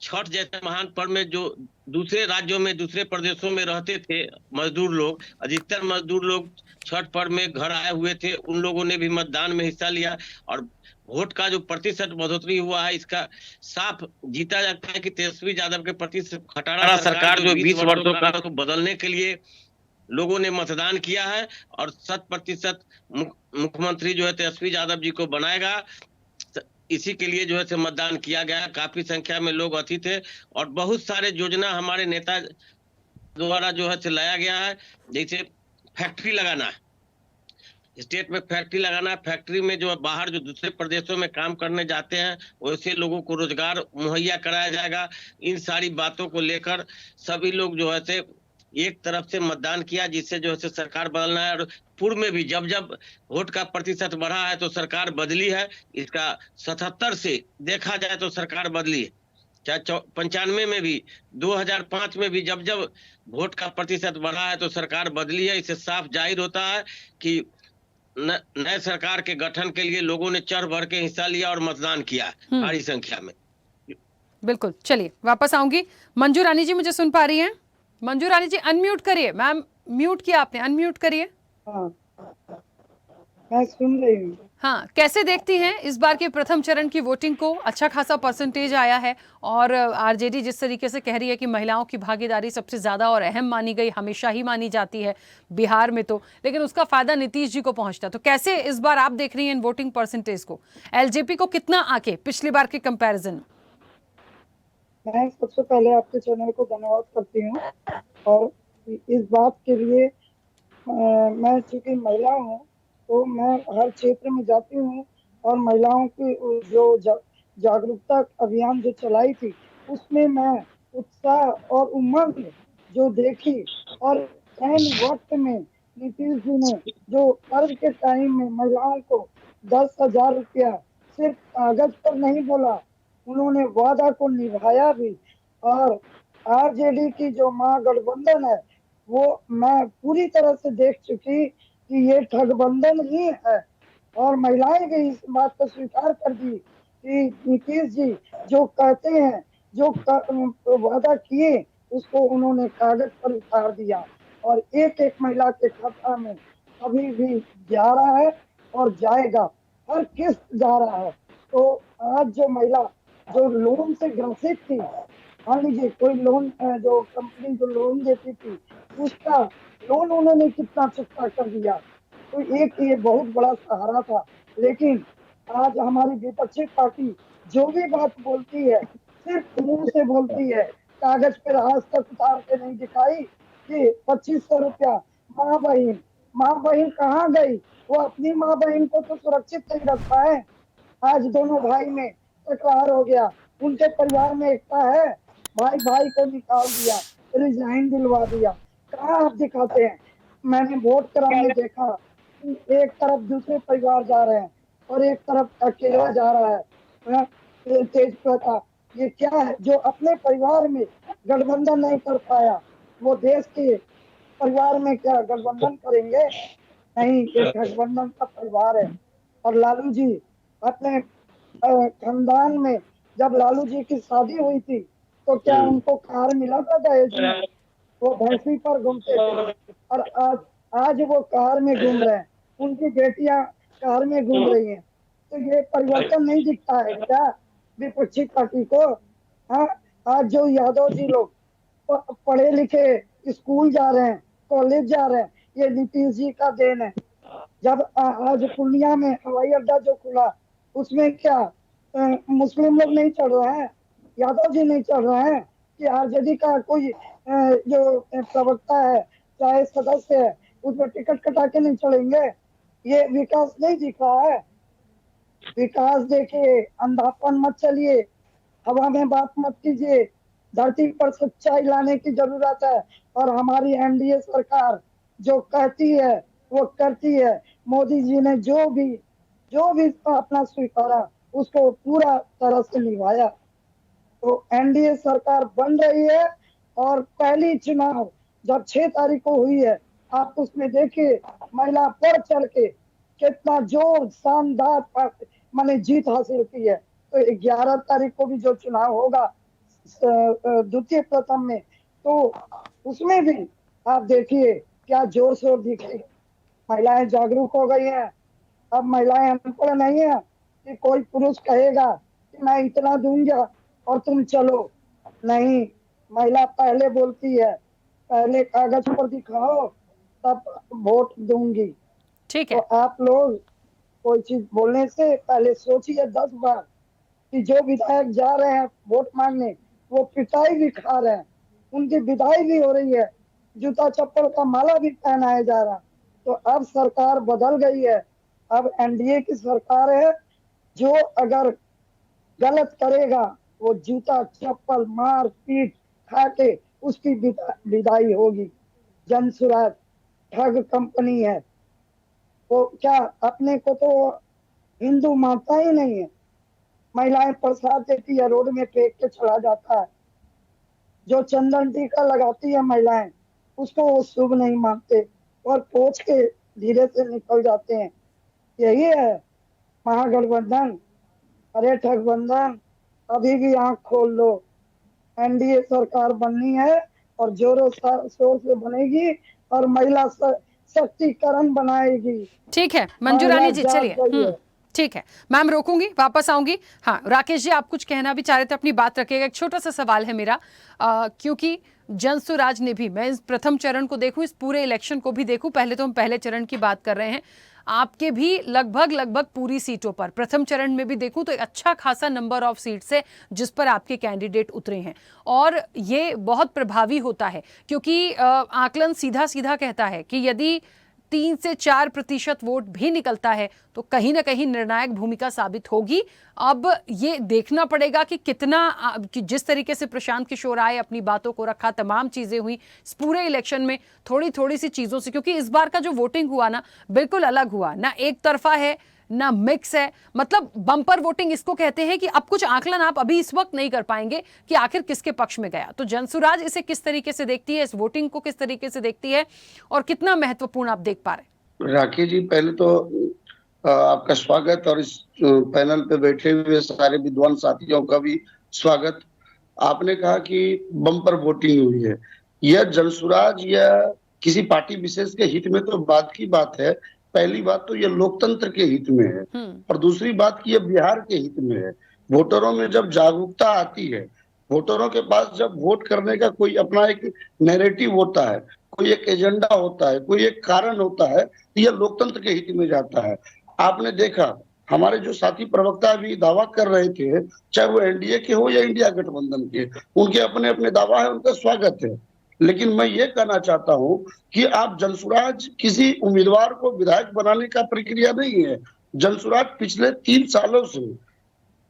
छठ जैसे महान पर्व में जो दूसरे राज्यों में, दूसरे प्रदेशों में रहते थे मजदूर लोग, अधिकतर मजदूर लोग छठ पर्व में घर आए हुए थे, उन लोगों ने भी मतदान में हिस्सा लिया। और वोट का जो प्रतिशत बढ़ोतरी हुआ है, इसका साफ जीता जाता है कि तेजस्वी यादव के प्रति खटारा सरकार जो 20 वर्षों का को बदलने के लिए लोगों ने मतदान किया है और 100% मुख्यमंत्री जो है तेजस्वी यादव जी को बनाएगा। इसी के लिए जो है मतदान किया गया। काफी संख्या में लोग अति थे और बहुत सारे योजना हमारे नेता द्वारा जो है लाया गया है। जैसे फैक्ट्री लगाना है, स्टेट में फैक्ट्री लगाना है, फैक्ट्री में जो बाहर जो दूसरे प्रदेशों में काम करने जाते हैं वैसे लोगों को रोजगार मुहैया कराया जाएगा। इन सारी बातों को लेकर सभी लोग जो है एक तरफ से मतदान किया, जिससे जो है सरकार बदलना है। और पूर्व में भी जब जब वोट का प्रतिशत बढ़ा है तो सरकार बदली है। इसका 77 से देखा जाए तो सरकार बदली है, चाहे 95 में भी, 2005 में भी जब जब वोट का प्रतिशत बढ़ा है तो सरकार बदली है। इससे साफ जाहिर होता है कि नए सरकार के गठन के लिए लोगों ने चढ़ बढ़ के हिस्सा लिया और मतदान किया भारी संख्या में। बिल्कुल, चलिए वापस आऊंगी। मंजू रानी जी मुझे सुन पा रही हैं? मंजू रानी जी अनम्यूट करिए। मैम म्यूट किया आपने, अनम्यूट करिए। मैं सुन रही हूँ। हाँ, कैसे देखती हैं इस बार के प्रथम चरण की वोटिंग को? अच्छा खासा परसेंटेज आया है और आरजेडी जिस तरीके से कह रही है कि महिलाओं की भागीदारी सबसे ज्यादा और अहम मानी गई, हमेशा ही मानी जाती है बिहार में, तो लेकिन उसका फायदा नीतीश जी को पहुंचता, तो कैसे इस बार आप देख रही हैं इन वोटिंग परसेंटेज को? एलजेपी को कितना आके पिछली बार के कंपैरिजन? मैं सबसे पहले आपके चैनल को धन्यवाद करती हूँ और इस बात के लिए मैं चूंकि महिला हूँ तो मैं हर क्षेत्र में जाती हूँ और महिलाओं की जो जागरूकता अभियान जो चलाई थी उसमें मैं उत्साह और उमंग जो देखी और ऐन वक्त में नीतीश जी ने जो कर्ज के टाइम में महिलाओं को 10,000 रुपया सिर्फ कागज पर नहीं बोला, उन्होंने वादा को निभाया भी। और आरजेडी की जो महागठबंधन है वो मैं पूरी तरह से देख चुकी कि ये ठगबंधन ही है और महिलाएं भी इस बात को स्वीकार कर दी कि नीतीश जी जो कहते हैं, जो वादा किए उसको उन्होंने कागज पर उतार दिया और एक एक महिला के खाता में अभी भी जा रहा है और जाएगा, हर किस्त जा रहा है। तो आज जो महिला जो लोन से ग्रसित थी, मान लीजिए कोई लोन जो कंपनी जो लोन देती थी उसका लोन उन्होंने कितना चुकता कर दिया, तो एक ये बहुत बड़ा सहारा था। लेकिन आज हमारी विपक्षी पार्टी जो भी बात बोलती है सिर्फ मुंह से बोलती है, कागज पर आज तक उतार के नहीं दिखाई कि 2500 रुपया माँ बहन कहाँ गई? वो अपनी माँ बहन को तो सुरक्षित नहीं रख पाए। आज दोनों भाई में तकरार हो गया, उनके परिवार में एकता है, भाई भाई को निकाल दिया, रिजाइन दिलवा दिया। कहाँ आप दिखाते हैं? मैंने वोट कराने देखा, एक तरफ दूसरे परिवार जा रहे हैं और एक तरफ अकेला जा रहा है। तेज प्रताप, ये क्या है? जो अपने परिवार में गठबंधन नहीं कर पाया वो देश के परिवार में क्या गठबंधन करेंगे? नहीं, ये गठबंधन का परिवार है। और लालू जी अपने खानदान में, जब लालू जी की शादी हुई थी तो क्या उनको कार मिला था दहेज में? वो भैंसी पर घूमते थे और आज वो कार में घूम रहे हैं, उनकी बेटियां कार में घूम रही हैं। तो ये परिवर्तन नहीं दिखता है क्या विपक्षी पार्टी को? हाँ, आज जो यादव जी लोग पढ़े लिखे स्कूल जा रहे हैं, कॉलेज जा रहे हैं, ये नीतीश जी का देन है। जब आज पूर्णिया में हवाई अड्डा जो खुला उसमें क्या मुस्लिम लोग नहीं चढ़ रहे हैं? यादव जी नहीं चढ़ रहे हैं कि आरजेडी का कोई जो प्रवक्ता है चाहे सदस्य है उसमें टिकट कटा के नहीं चढ़ेंगे? ये विकास नहीं दिख रहा है? विकास देखिए, अंधापन मत चलिए, हवा में बात मत कीजिए, धरती पर सच्चाई लाने की जरूरत है। और हमारी एनडीए सरकार जो कहती है वो करती है। मोदी जी ने जो भी अपना स्वीकारा उसको पूरा तरह से निभाया। तो एनडीए सरकार बन रही है और पहली चुनाव जब 6 तारीख को हुई है, आप उसमें देखिए महिला बढ़ चढ़ के कितना जोर शानदार मैंने जीत हासिल की है। तो 11 तारीख को भी जो चुनाव होगा द्वितीय प्रथम में, तो उसमें भी आप देखिए क्या जोर शोर दिखेगा। महिलाएं जागरूक हो गई हैं। अब महिलाएं अनपढ़ नहीं है कि कोई पुरुष कहेगा कि मैं इतना दूंगा और तुम चलो, नहीं, महिला पहले बोलती है, पहले कागज पर दिखाओ तब वोट दूंगी। ठीक तो है। आप लोग कोई चीज बोलने से पहले सोचिए 10 बार कि जो विधायक जा रहे हैं वोट मांगने वो पिटाई भी खा रहे हैं, उनकी विदाई भी हो रही है, जूता चप्पल का माला भी पहनाया जा रहा। तो अब सरकार बदल गई है, अब एनडीए की सरकार है। जो अगर गलत करेगा वो जूता चप्पल मार पीट खा के उसकी विदाई होगी। जनसुराज ठग कंपनी है, वो क्या अपने को तो हिंदू मानता ही नहीं है। महिलाएं प्रसाद देती है, रोड में फेंक के चला जाता है। जो चंदन टीका लगाती है महिलाएं उसको वो शुभ नहीं मानते और पोंछ के धीरे से निकल जाते हैं। यही है महागठबंधन। अरे ठगबंधन, अभी भी आंख खोल लो, एनडीए सरकार बननी है और जोरों शोर से बनेगी और महिला सशक्तिकरण बनाएगी। ठीक है मंजू रानी जी, महिला चलिए जाग गई है। ठीक है मैम, रोकूंगी, वापस आऊंगी। हाँ राकेश जी, आप कुछ कहना भी चाह रहे थे, अपनी बात रखिएगा। एक छोटा सा सवाल है मेरा, क्योंकि जनसुराज ने भी, मैं इस प्रथम चरण को देखूं, इस पूरे इलेक्शन को भी देखूं, पहले तो हम पहले चरण की बात कर रहे हैं, आपके भी लगभग पूरी सीटों पर, प्रथम चरण में भी देखूं तो एक अच्छा खासा नंबर ऑफ सीट्स है जिस पर आपके कैंडिडेट उतरे हैं, और ये बहुत प्रभावी होता है क्योंकि आकलन सीधा सीधा कहता है कि यदि 3 से 4% वोट भी निकलता है तो कहीं ना कहीं निर्णायक भूमिका साबित होगी। अब ये देखना पड़ेगा कि कितना, कि जिस तरीके से प्रशांत किशोर आए, अपनी बातों को रखा, तमाम चीजें हुई इस पूरे इलेक्शन में, थोड़ी सी चीजों से, क्योंकि इस बार का जो वोटिंग हुआ ना बिल्कुल अलग हुआ, ना एक तरफा है ना मिक्स है, मतलब बम्पर वोटिंग इसको कहते हैं कि अब कुछ आकलन आप अभी इस वक्त नहीं कर पाएंगे कि आखिर किसके पक्ष में गया। तो जनसुराज इसे किस तरीके से देखती है, इस वोटिंग को किस तरीके से देखती है, और कितना महत्वपूर्ण आप देख पा रहे हैं? राकेश जी, पहले तो आपका स्वागत, और इस पैनल पे बैठे हुए सारे विद्वान साथियों का भी स्वागत। आपने कहा कि बम्पर वोटिंग हुई है, यह जनसुराज या किसी पार्टी विशेष के हित में तो बात की बात है। पहली बात तो ये लोकतंत्र के हित में है, और दूसरी बात कि ये बिहार के हित में है। वोटरों में जब जागरूकता आती है, वोटरों के पास जब वोट करने का कोई अपना एक नैरेटिव होता है, कोई एक एजेंडा होता है, कोई एक कारण होता है, तो यह लोकतंत्र के हित में जाता है। आपने देखा हमारे जो साथी प्रवक्ता भी दावा कर रहे थे, चाहे वो एनडीए के हो या इंडिया गठबंधन के, उनके अपने अपने दावा है, उनका स्वागत है। लेकिन मैं ये कहना चाहता हूं कि आप जनसुराज किसी उम्मीदवार को विधायक बनाने का प्रक्रिया नहीं है। जनसुराज पिछले 3 सालों से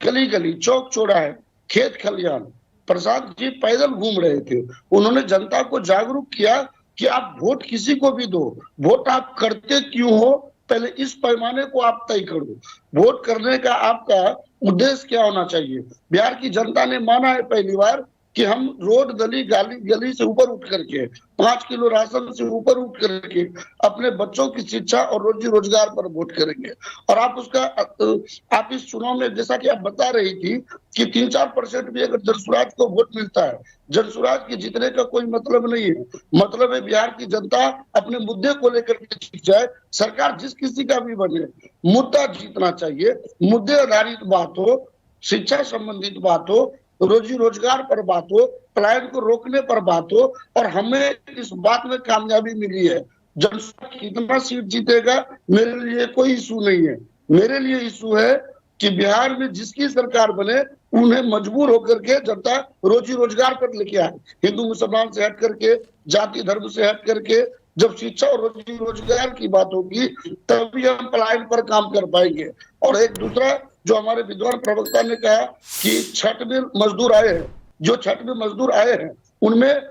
गली गली, चौक चौराहे, खेत खलियान, प्रसाद जी पैदल घूम रहे थे। उन्होंने जनता को जागरूक किया कि आप वोट किसी को भी दो, वोट आप करते क्यों हो, पहले इस पैमाने को आप तय करो। वोट करने का आपका उद्देश्य क्या होना चाहिए। बिहार की जनता ने माना है पहली बार कि हम रोड गली गली से ऊपर उठ करके, 5 किलो राशन से ऊपर उठ करके अपने बच्चों की शिक्षा और रोजी रोजगार पर वोट करेंगे। और आप इस चुनाव में, जैसा कि आप बता रही थी कि 3-4% भी अगर जनसुराज को वोट मिलता है, जनसुराज के जीतने का कोई मतलब नहीं है। मतलब है बिहार की जनता अपने मुद्दे को लेकर के जीत जाए। सरकार जिस किसी का भी बने, मुद्दा जीतना चाहिए, मुद्दे आधारित बात हो, शिक्षा संबंधित बात हो, रोजी रोजगार पर बात हो, पलायन को रोकने पर बात हो। और हमें इस बात में कामयाबी मिली है। जनसुराज कितना सीट जीतेगा मेरे लिए कोई इशू नहीं है। मेरे लिए इशू है कि बिहार में जिसकी सरकार बने, उन्हें मजबूर होकर के जनता रोजी रोजगार पर लेके आए। हिंदू मुसलमान से हट करके, जाति धर्म से हट करके, जब शिक्षा और रोजी रोजगार की बात होगी तभी हम पलायन पर काम कर पाएंगे। और एक दूसरा जो हमारे विद्वान प्रवक्ता ने कहा कि छठ में मजदूर आए हैं, जो छठ में मजदूर आए हैं उनमें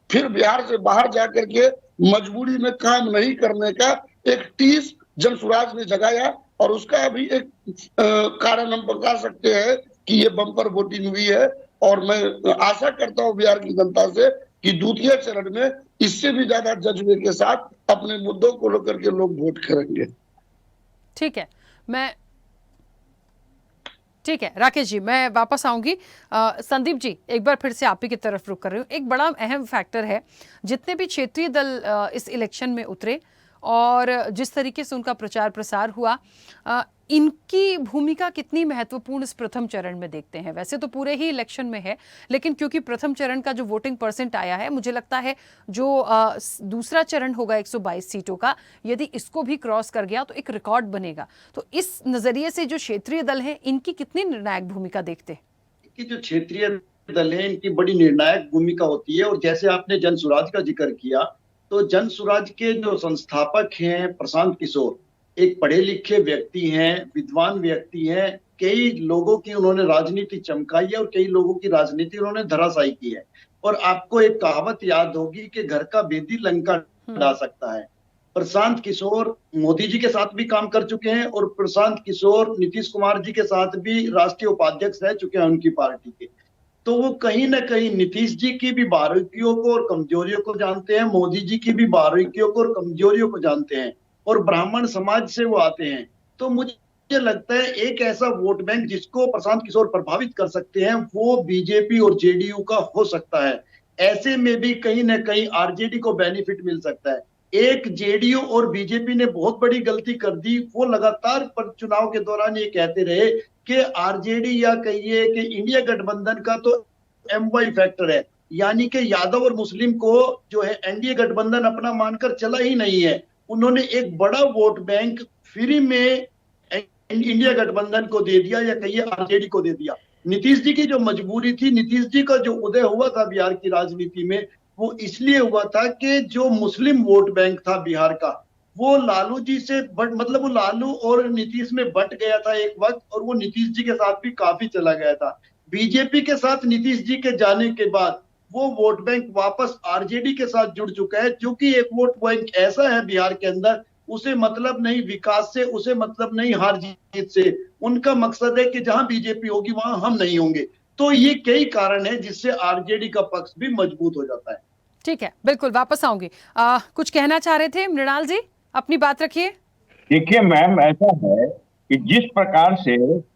फिर बिहार से बाहर जाकर के मजबूरी में काम नहीं करने का एक टीस जनसुराज ने जगाया। और उसका भी एक कारण हम बता सकते हैं कि ये बम्पर वोटिंग हुई है। और मैं आशा करता हूं बिहार की जनता से कि द्वितीय चरण में इससे भी ज्यादा जज्बे के साथ अपने मुद्दों को लेकर के लोग वोट करेंगे। ठीक है राकेश जी, मैं वापस आऊंगी। संदीप जी, एक बार फिर से आप ही की तरफ रुक कर रही हूँ। एक बड़ा अहम फैक्टर है, जितने भी क्षेत्रीय दल इस इलेक्शन में उतरे और जिस तरीके से उनका प्रचार प्रसार हुआ, इनकी भूमिका कितनी महत्वपूर्ण इस प्रथम चरण में देखते हैं? वैसे तो पूरे ही इलेक्शन में है, लेकिन क्योंकि प्रथम चरण का जो वोटिंग परसेंट आया है, मुझे लगता है जो दूसरा चरण होगा 122 सीटों का, यदि इसको भी क्रॉस कर गया तो एक रिकॉर्ड बनेगा। तो इस नजरिए से जो क्षेत्रीय दल हैं, इनकी कितनी निर्णायक भूमिका देखते हैं? कि जो क्षेत्रीय दल है इनकी बड़ी निर्णायक भूमिका होती है। और जैसे आपने जनसुराज का जिक्र किया, तो जनसुराज के जो संस्थापक हैं प्रशांत किशोर, एक पढ़े लिखे व्यक्ति हैं, विद्वान व्यक्ति हैं। कई लोगों की उन्होंने राजनीति चमकाई है और कई लोगों की राजनीति उन्होंने धराशायी की है। और आपको एक कहावत याद होगी कि घर का भेदी लंका ढा सकता है। प्रशांत किशोर मोदी जी के साथ भी काम कर चुके हैं और प्रशांत किशोर नीतीश कुमार जी के साथ भी राष्ट्रीय उपाध्यक्ष रह चुके हैं उनकी पार्टी के। तो वो कहीं ना कहीं नीतीश जी की भी बारीकियों को और कमजोरियों को जानते हैं, मोदी जी की भी बारीकियों को और कमजोरियों को जानते हैं, और ब्राह्मण समाज से वो आते हैं। तो मुझे लगता है एक ऐसा वोट बैंक जिसको प्रशांत किशोर प्रभावित कर सकते हैं, वो बीजेपी और जेडीयू का हो सकता है। ऐसे में भी कहीं ना कहीं आरजेडी को बेनिफिट मिल सकता है। एक जेडीयू और बीजेपी ने बहुत बड़ी गलती कर दी। वो लगातार पर चुनाव के दौरान ये कहते रहे कि आरजेडी या कहिए कि इंडिया गठबंधन का तो MY फैक्टर है, यानी कि यादव और मुस्लिम को जो है एनडीए गठबंधन अपना मानकर चला ही नहीं है। उन्होंने एक बड़ा वोट बैंक फ्री में इंडिया गठबंधन को दे दिया या कहिए आरजेडी को दे दिया। नीतीश जी की जो मजबूरी थी, नीतीश जी का जो उदय हुआ था बिहार की राजनीति में, वो इसलिए हुआ था कि जो मुस्लिम वोट बैंक था बिहार का, वो लालू जी से मतलब वो लालू और नीतीश में बट गया था एक वक्त, और वो नीतीश जी के साथ भी काफी चला गया था। बीजेपी के साथ नीतीश जी के जाने के बाद वो वोट बैंक वापस आरजेडी के साथ जुड़ चुका है, जो कि एक वोट बैंक ऐसा है बिहार के अंदर, उसे मतलब नहीं विकास से, उसे मतलब नहीं हार जीत से। उनका मकसद है कि जहां बीजेपी होगी वहां हम नहीं होंगे। तो ये कई कारण है जिससे आरजेडी का पक्ष भी मजबूत हो जाता है। ठीक है, बिल्कुल वापस आऊंगी। कुछ कहना चाह रहे थे मृणाल जी, अपनी बात रखिए। देखिए मैम, ऐसा है कि जिस प्रकार से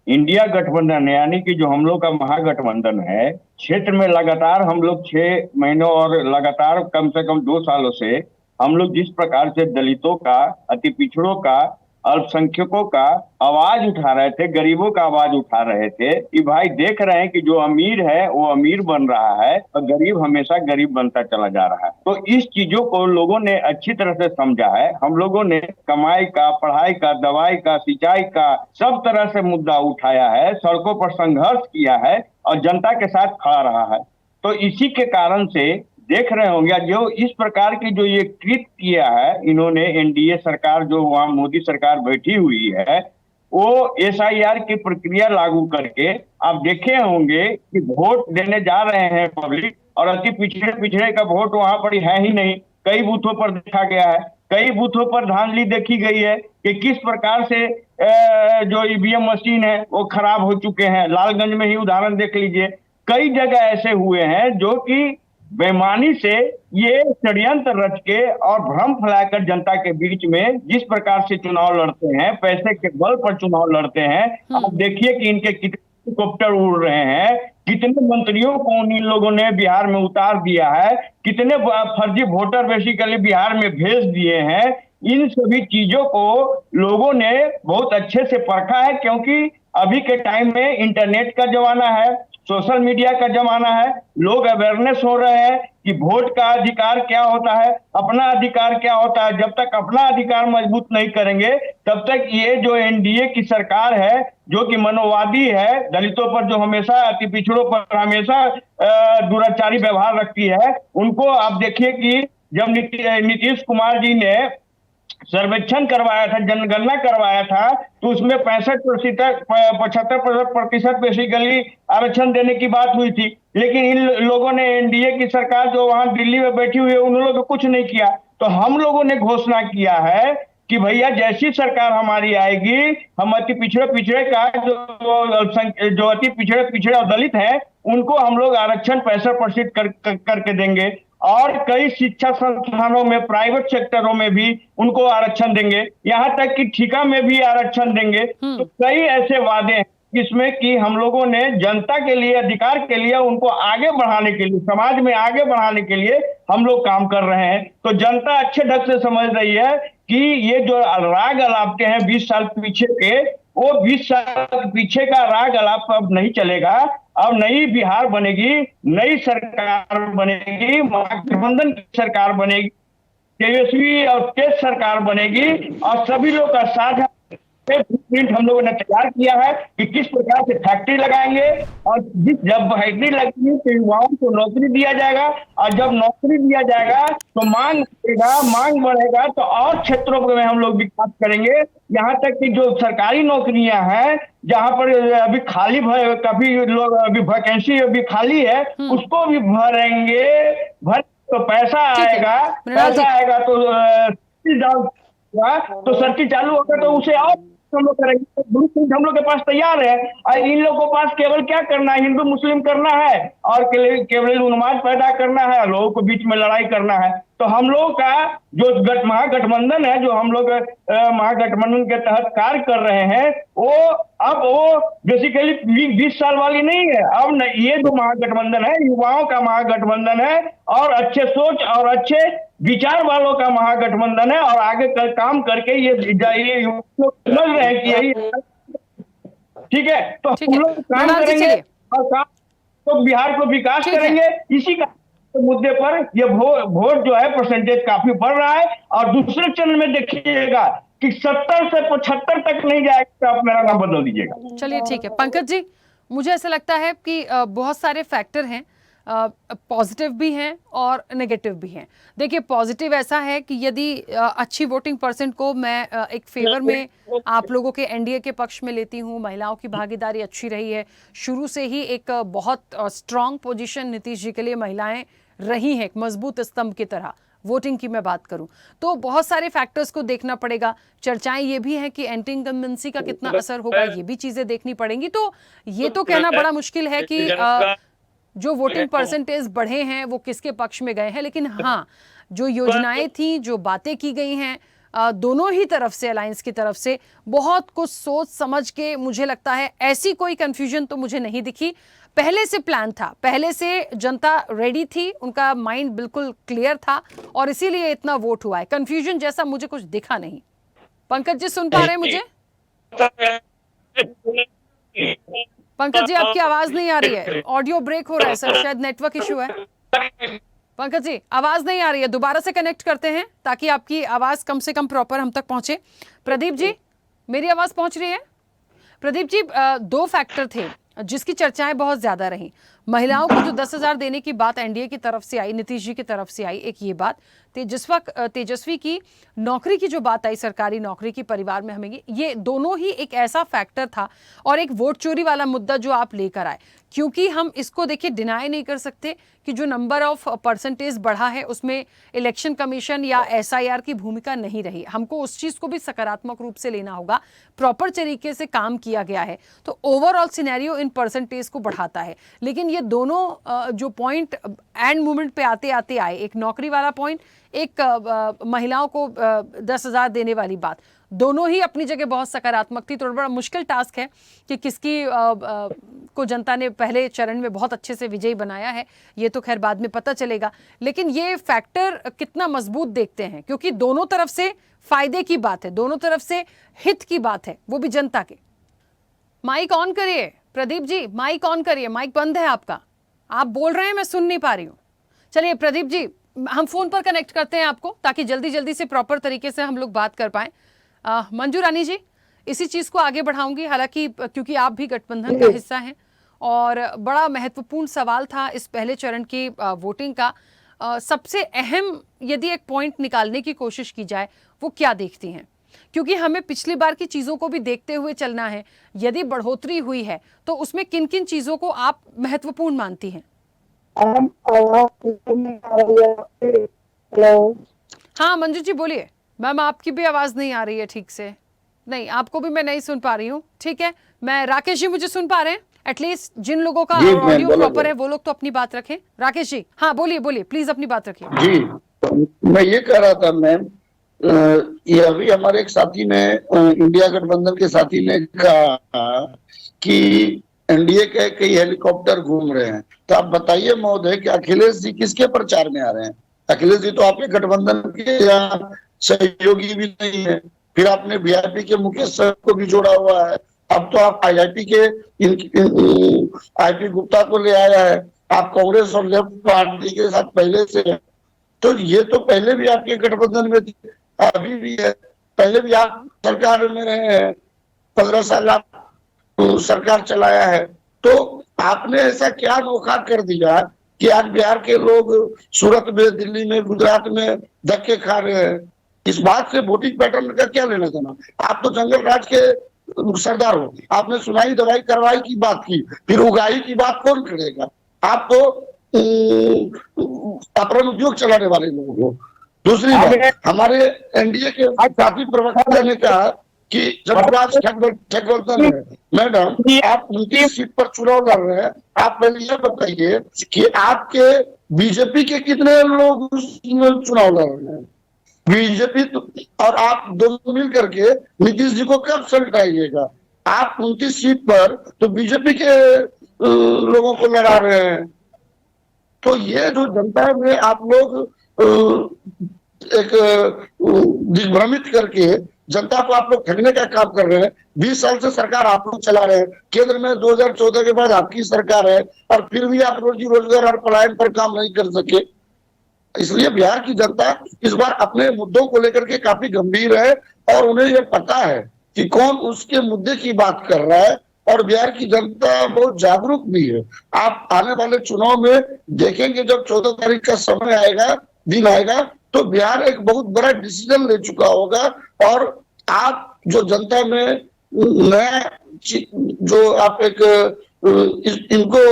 इंडिया गठबंधन यानी कि जो हम लोग का महागठबंधन है, क्षेत्र में लगातार हम लोग 6 महीनों और लगातार कम से कम 2 सालों से हम लोग जिस प्रकार से दलितों का, अति पिछड़ों का, अल्पसंख्यकों का आवाज उठा रहे थे, गरीबों का आवाज उठा रहे थे, कि भाई देख रहे हैं कि जो अमीर है वो अमीर बन रहा है और गरीब हमेशा गरीब बनता चला जा रहा है। तो इस चीजों को लोगों ने अच्छी तरह से समझा है। हम लोगों ने कमाई का, पढ़ाई का, दवाई का, सिंचाई का सब तरह से मुद्दा उठाया है, सड़कों पर संघर्ष किया है और जनता के साथ खड़ा रहा है। तो इसी के कारण से देख रहे होंगे जो इस प्रकार की जो ये कृत किया है इन्होंने, एनडीए सरकार जो वहां मोदी सरकार बैठी हुई है, वो SIR की प्रक्रिया लागू करके आप देखे होंगे कि वोट देने जा रहे हैं पब्लिक, और अति पिछड़े का वोट वहां पर है ही नहीं। कई बूथों पर देखा गया है, कई बूथों पर धांधली देखी गई है कि किस प्रकार से जो ईवीएम मशीन है वो खराब हो चुके हैं। लालगंज में ही उदाहरण देख लीजिए, कई जगह ऐसे हुए हैं जो कि बेईमानी से ये षड्यंत्र रच के और भ्रम फैलाकर जनता के बीच में जिस प्रकार से चुनाव लड़ते हैं, पैसे के बल पर चुनाव लड़ते हैं। आप देखिए कि इनके कितने हेलीकॉप्टर उड़ रहे हैं, कितने मंत्रियों को इन लोगों ने बिहार में उतार दिया है, कितने फर्जी वोटर बेसिकली बिहार में भेज दिए हैं। इन सभी चीजों को लोगों ने बहुत अच्छे से परखा है, क्योंकि अभी के टाइम में इंटरनेट का जमाना है, सोशल मीडिया का जमाना है, लोग अवेयरनेस हो रहे हैं कि वोट का अधिकार क्या होता है, अपना अधिकार क्या होता है। जब तक अपना अधिकार मजबूत नहीं करेंगे तब तक ये जो एनडीए की सरकार है, जो कि मनोवादी है, दलितों पर जो हमेशा, अति पिछड़ों पर हमेशा दुराचारी व्यवहार रखती है, उनको आप देखिए कि जब नीतीश कुमार जी ने सर्वेक्षण करवाया था, जनगणना करवाया था, तो उसमें 75% बेसिकली आरक्षण देने की बात हुई थी। लेकिन इन लोगों ने, एनडीए की सरकार जो वहां दिल्ली में बैठी हुई है, उन लोगों ने कुछ नहीं किया। तो हम लोगों ने घोषणा किया है कि भैया जैसी सरकार हमारी आएगी, हम अति पिछड़े का जो अति पिछड़े और दलित हैं, उनको हम लोग आरक्षण 65% करके देंगे, और कई शिक्षा संस्थानों में, प्राइवेट सेक्टरों में भी उनको आरक्षण देंगे, यहाँ तक कि ठेका में भी आरक्षण देंगे। तो कई ऐसे वादे हैं जिसमें कि हम लोगों ने जनता के लिए, अधिकार के लिए, उनको आगे बढ़ाने के लिए, समाज में आगे बढ़ाने के लिए हम लोग काम कर रहे हैं। तो जनता अच्छे ढंग से समझ रही है कि ये जो राग अलापते हैं 20 साल पीछे के, वो 20 साल पीछे का राग अलाप अब नहीं चलेगा। अब नई बिहार बनेगी, नई सरकार बनेगी, महागठबंधन की सरकार बनेगी, तेजस्वी और तेज सरकार बनेगी, और सभी लोग का साझा प्रिंट हम लोगों ने तैयार किया है कि किस प्रकार से फैक्ट्री लगाएंगे, और जब फैक्ट्री लगेगी तो युवाओं को नौकरी दिया जाएगा, और जब नौकरी दिया जाएगा तो मांग बढ़ेगा, तो और क्षेत्रों में हम लोग विकास करेंगे। यहाँ तक कि जो सरकारी नौकरियां हैं, जहां पर अभी खाली काफी लोग अभी वैकेंसी अभी खाली है, उसको भी भरेंगे। तो पैसा आएगा तो सर्किट चालू होगा, तो उसे और हम लोग करेंगे। ब्लूप्रिंट हम लोग के पास तैयार है, और इन लोगों के पास केवल क्या करना है, हिंदू मुस्लिम करना है, और केवल उन्माद पैदा करना है, लोगों को बीच में लड़ाई करना है। तो हम लोग का जो महागठबंधन है, जो हम लोग महागठबंधन के तहत कार्य कर रहे हैं, वो बेसिकली 20 साल वाली नहीं है। अब ये जो महागठबंधन है, युवाओं का महागठबंधन है, और अच्छे सोच और अच्छे विचार वालों का महागठबंधन है और आगे काम करके ये लोग समझ रहे हैं कि यही ठीक है। तो ठीक हम है लोग काम मृणाल जी, करेंगे चलिए और काम तो बिहार को विकास ठीक है। करेंगे। इसी का मुद्दे पर ये वोट जो है परसेंटेज काफी बढ़ रहा है और दूसरे चरण में देखिएगा कि 70 से 75 तक नहीं जाएगा तो आप मेरा नाम बदल दीजिएगा। चलिए ठीक है पंकज जी, मुझे ऐसा लगता है कि बहुत सारे फैक्टर हैं, पॉजिटिव भी हैं और नेगेटिव भी हैं। देखिए पॉजिटिव ऐसा है कि यदि अच्छी वोटिंग परसेंट को मैं एक फेवर में आप लोगों के एनडीए के पक्ष में लेती हूँ, महिलाओं की भागीदारी अच्छी रही है, शुरू से ही एक बहुत स्ट्रांग पोजीशन नीतीश जी के लिए महिलाएं रही हैं, एक मजबूत स्तंभ की तरह। वोटिंग की मैं बात करूं तो बहुत सारे फैक्टर्स को देखना पड़ेगा। चर्चाएं ये भी हैं कि एंटी इनकम्बेंसी का कितना असर होगा, ये भी चीजें देखनी पड़ेंगी। तो ये तो कहना बड़ा मुश्किल है कि जो वोटिंग परसेंटेज बढ़े हैं वो किसके पक्ष में गए हैं, लेकिन हाँ जो योजनाएं थी, जो बातें की गई हैं दोनों ही तरफ से, अलायंस की तरफ से बहुत कुछ सोच समझ के, मुझे लगता है ऐसी कोई कंफ्यूजन तो मुझे नहीं दिखी। पहले से प्लान था, पहले से जनता रेडी थी, उनका माइंड बिल्कुल क्लियर था और इसीलिए इतना वोट हुआ है। कंफ्यूजन जैसा मुझे कुछ दिखा नहीं। पंकज जी सुन पा रहे हैं मुझे? पंकज जी आपकी आवाज नहीं आ रही है, ऑडियो ब्रेक हो रहा है सर, शायद नेटवर्क इश्यू है। पंकज जी आवाज नहीं आ रही है, दोबारा से कनेक्ट करते हैं ताकि आपकी आवाज कम से कम प्रॉपर हम तक पहुंचे। प्रदीप जी मेरी आवाज पहुंच रही है? प्रदीप जी दो फैक्टर थे जिसकी चर्चाएं बहुत ज्यादा रही। महिलाओं को जो 10,000 देने की बात एनडीए की तरफ से आई, नीतीश जी की तरफ से आई, एक ये बात। तेजस्वी की नौकरी की जो बात आई, सरकारी नौकरी की परिवार में हमें, ये दोनों ही एक ऐसा फैक्टर था और एक वोट चोरी वाला मुद्दा जो आप लेकर आए। क्योंकि हम इसको देखिए डिनाई नहीं कर सकते कि जो नंबर ऑफ परसेंटेज बढ़ा है उसमें इलेक्शन कमीशन या एसआईआर की भूमिका नहीं रही। हमको उस चीज को भी सकारात्मक रूप से लेना होगा। प्रॉपर तरीके से काम किया गया है तो ओवरऑल सिनेरियो इन परसेंटेज को बढ़ाता है। लेकिन ये दोनों जो पॉइंट एंड मोमेंट पे आते आते आए, एक नौकरी वाला पॉइंट, एक महिलाओं को 10,000 देने वाली बात, दोनों ही अपनी जगह बहुत सकारात्मक थी। थोड़ा बड़ा मुश्किल टास्क है कि किसकी को जनता ने पहले चरण में बहुत अच्छे से विजयी बनाया है, ये तो खैर बाद में पता चलेगा। लेकिन ये फैक्टर कितना मजबूत देखते हैं, क्योंकि दोनों तरफ से फायदे की बात है, दोनों तरफ से हित की बात है, वो भी जनता के। माइक ऑन करिए प्रदीप जी, माइक ऑन करिए, माइक बंद है आपका, आप बोल रहे हैं मैं सुन नहीं पा रही हूँ। चलिए प्रदीप जी हम फोन पर कनेक्ट करते हैं आपको ताकि जल्दी जल्दी से प्रॉपर तरीके से हम लोग बात कर पाएं। मंजू रानी जी इसी चीज को आगे बढ़ाऊंगी, हालांकि क्योंकि आप भी गठबंधन का हिस्सा हैं और बड़ा महत्वपूर्ण सवाल था इस पहले चरण की वोटिंग का। सबसे अहम यदि एक पॉइंट निकालने की कोशिश की जाए वो क्या देखती हैं, क्योंकि हमें पिछली बार की चीजों को भी देखते हुए चलना है। यदि बढ़ोतरी हुई है तो उसमें किन किन चीजों को आप महत्वपूर्ण मानती हैं? हाँ मंजू जी बोलिए। मैम आपकी भी आवाज नहीं आ रही है ठीक से। नहीं, आपको भी मैं नहीं सुन पा रही हूँ। ठीक है, मैं राकेश जी मुझे सुन पा रहे हैं? एटलीस्ट जिन लोगों का ऑडियो प्रॉपर है वो लोग तो अपनी बात रखें। राकेश जी हाँ बोलिए बोलिए, प्लीज अपनी बात रखिए। जी मैं ये कह रहा था मैम, ये अभी हमारे एक साथी ने, इंडिया गठबंधन के साथी ने कहा कि एनडीए के कई हेलीकॉप्टर घूम रहे हैं। तो आप बताइए महोदय कि अखिलेश जी किसके प्रचार में आ रहे हैं? अखिलेश जी तो आपके गठबंधन के यहाँ सहयोगी भी नहीं है। फिर आपने वीआईपी के मुकेश सर को भी जोड़ा हुआ है। अब तो आप आईआईपी के आईपी गुप्ता को ले आया है। आप कांग्रेस और लेफ्ट पार्टी के साथ पहले से है। तो ये तो पहले भी आपके गठबंधन में थे, अभी भी है, पहले भी आप सरकार में रहे हैं, 15 साल आप सरकार चलाया है। तो आपने ऐसा क्या अनोखा कर दिया कि आज बिहार के लोग सूरत में, दिल्ली में, गुजरात में धक्के खा रहे हैं? इस बात से वोटिंग पैटर्न का क्या लेना देना? आप तो जंगल राज के सरदार हो। आपने सुनाई दवाई कार्रवाई की बात की, फिर उगाही की बात कौन करेगा? आप तो अपराध उद्योग चलाने वाले लोग हो। दूसरी बात, हमारे एनडीए के साथी प्रवक्ता ने कहा कि जबराज ठगवर्धन है। मैडम आप 29 सीट पर चुनाव लड़ रहे हैं, आप पहले ये बताइए कि आपके बीजेपी के कितने लोग चुनाव लड़ रहे हैं? बीजेपी तो, और आप दोनों मिल करके नीतीश जी को कब सलटाइएगा? आप 29 सीट पर तो बीजेपी के लोगों को लड़ा रहे हैं। तो ये जो जनता में आप लोग एक दिग्भ्रमित करके जनता को आप लोग ठगने का काम कर रहे हैं। 20 साल से सरकार आप लोग चला रहे हैं, केंद्र में 2014 के बाद आपकी सरकार है और फिर भी आप रोजी रोजगार और पलायन पर काम नहीं कर सके। इसलिए बिहार की जनता इस बार अपने मुद्दों को लेकर के काफी गंभीर है और उन्हें यह पता है कि कौन उसके मुद्दे की बात कर रहा है और बिहार की जनता बहुत जागरूक भी है। आप आने वाले चुनाव में देखेंगे, जब 14 तारीख का समय आएगा, दिन आएगा, तो बिहार एक बहुत बड़ा डिसीजन ले चुका होगा और आप जो जनता में नया जो आप एक इनको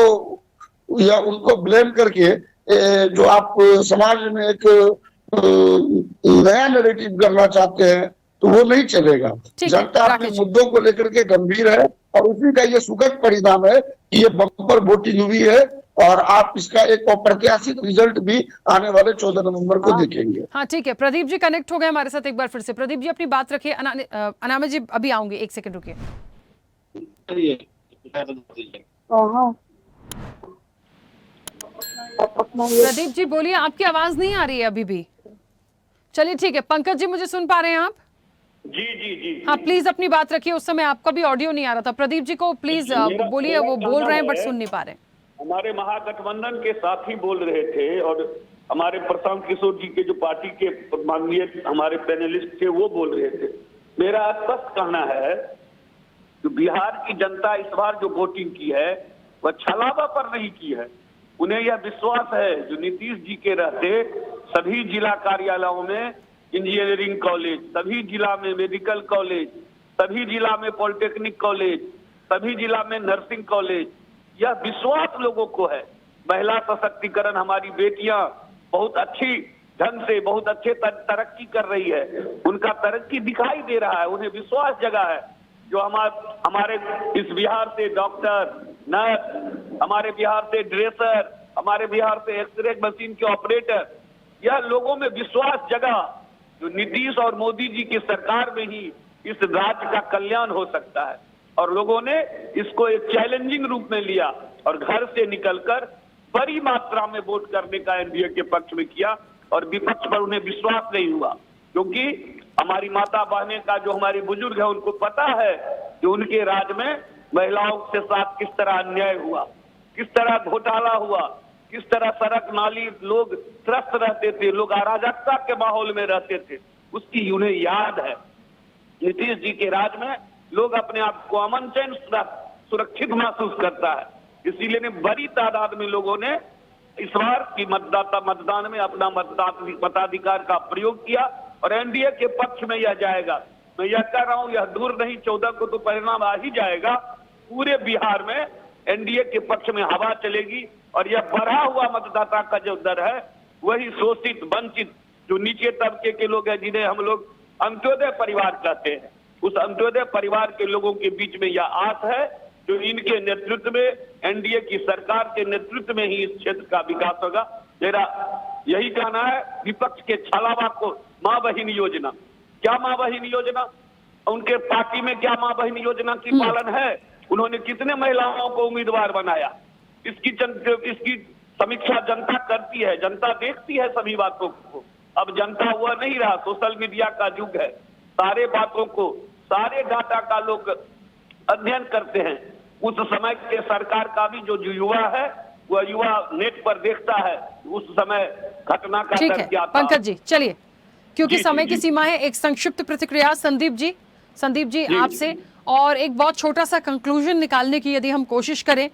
या उनको ब्लेम करके जो आप समाज में एक नया नैरेटिव करना चाहते हैं, तो वो नहीं चलेगा। जनता अपने मुद्दों को लेकर के गंभीर है और उसी का ये सुखद परिणाम है कि ये बम्पर वोटिंग हुई है और आप इसका एक अप्रत्याशित रिजल्ट भी आने वाले 14 नवंबर को देखेंगे। हाँ, ठीक है। प्रदीप जी कनेक्ट हो गए हमारे साथ एक बार फिर से। प्रदीप जी अपनी बात रखिए। अनामित जी अभी आऊंगे, एक सेकंड रुकिए। प्रदीप जी बोलिए, आपकी आवाज नहीं आ रही है अभी भी। चलिए ठीक है। पंकज जी मुझे सुन पा रहे हैं आप? जी जी जी। हाँ प्लीज अपनी बात रखिए। उस समय आपका भी ऑडियो नहीं आ रहा था। प्रदीप जी को प्लीज बोलिए, वो बोल रहे हैं बट सुन नहीं पा रहे। हमारे महागठबंधन के साथी बोल रहे थे और हमारे प्रशांत किशोर जी के जो पार्टी के माननीय हमारे पैनलिस्ट थे वो बोल रहे थे। मेरा स्पष्ट कहना है कि बिहार की जनता इस बार जो वोटिंग की है वह छलावा पर नहीं की है। उन्हें यह विश्वास है जो नीतीश जी के रहते सभी जिला कार्यालयों में इंजीनियरिंग कॉलेज, सभी जिला में मेडिकल कॉलेज, सभी जिला में पॉलिटेक्निक कॉलेज, सभी जिला में नर्सिंग कॉलेज, यह विश्वास लोगों को है। महिला सशक्तिकरण, हमारी बेटियां बहुत अच्छी ढंग से बहुत अच्छे तरक्की कर रही है, उनका तरक्की दिखाई दे रहा है, उन्हें विश्वास जगा है। जो हमारे इस बिहार से डॉक्टर, नर्स, हमारे बिहार से ड्रेसर, हमारे बिहार से एक्सरे मशीन के ऑपरेटर, यह लोगों में विश्वास जगा जो नीतीश और मोदी जी की सरकार में ही इस राज्य का कल्याण हो सकता है। और लोगों ने इसको एक चैलेंजिंग रूप में लिया और घर से निकलकर बड़ी मात्रा में वोट करने का एनडीए के पक्ष में किया और विपक्ष पर उन्हें विश्वास नहीं हुआ, क्योंकि हमारी माता बहनें का जो हमारे बुजुर्ग है उनको पता है कि उनके राज में महिलाओं के साथ किस तरह अन्याय हुआ, किस तरह घोटाला हुआ, किस तरह सड़क नाली लोग त्रस्त रहते थे, लोग अराजकता के माहौल में रहते थे, उसकी उन्हें याद है। नीतीश जी के राज में लोग अपने आप को अमन चैन सुरक्षित महसूस करता है, इसीलिए बड़ी तादाद में लोगों ने इस बार की मतदान में अपना मताधिकार का प्रयोग किया और एनडीए के पक्ष में यह जाएगा। मैं यह कह रहा हूं, यह दूर नहीं, 14 को तो परिणाम आ ही जाएगा। पूरे बिहार में एनडीए के पक्ष में हवा चलेगी और यह बढ़ा हुआ मतदाता का जो दर है वही शोषित, वंचित, जो नीचे तबके के लोग हैं, जिन्हें हम लोग अंत्योदय परिवार कहते हैं, उस अंत्योदय परिवार के लोगों के बीच में यह आस है जो इनके नेतृत्व में, एनडीए की सरकार के नेतृत्व में ही इस क्षेत्र का विकास होगा। मेरा यही कहना है। विपक्ष के छलावा को माँ बहन योजना, क्या माँ बहन योजना, उनके पार्टी में क्या माँ बहन योजना की पालन है? उन्होंने कितने महिलाओं को उम्मीदवार बनाया? इसकी समीक्षा जनता करती है, जनता देखती है सभी बातों को। अब जनता हुआ नहीं रहा, सोशल मीडिया का युग है, सारे बातों को, सारे डाटा का लोग अध्ययन करते हैं। उस समय के सरकार का भी जो युवा है वह युवा नेट पर देखता है उस समय घटना का ठीक है पंकज जी, चलिए क्योंकि समय की सीमा है, एक संक्षिप्त प्रतिक्रिया संदीप जी आपसे, और एक बहुत छोटा सा कंक्लूजन निकालने की यदि हम कोशिश करें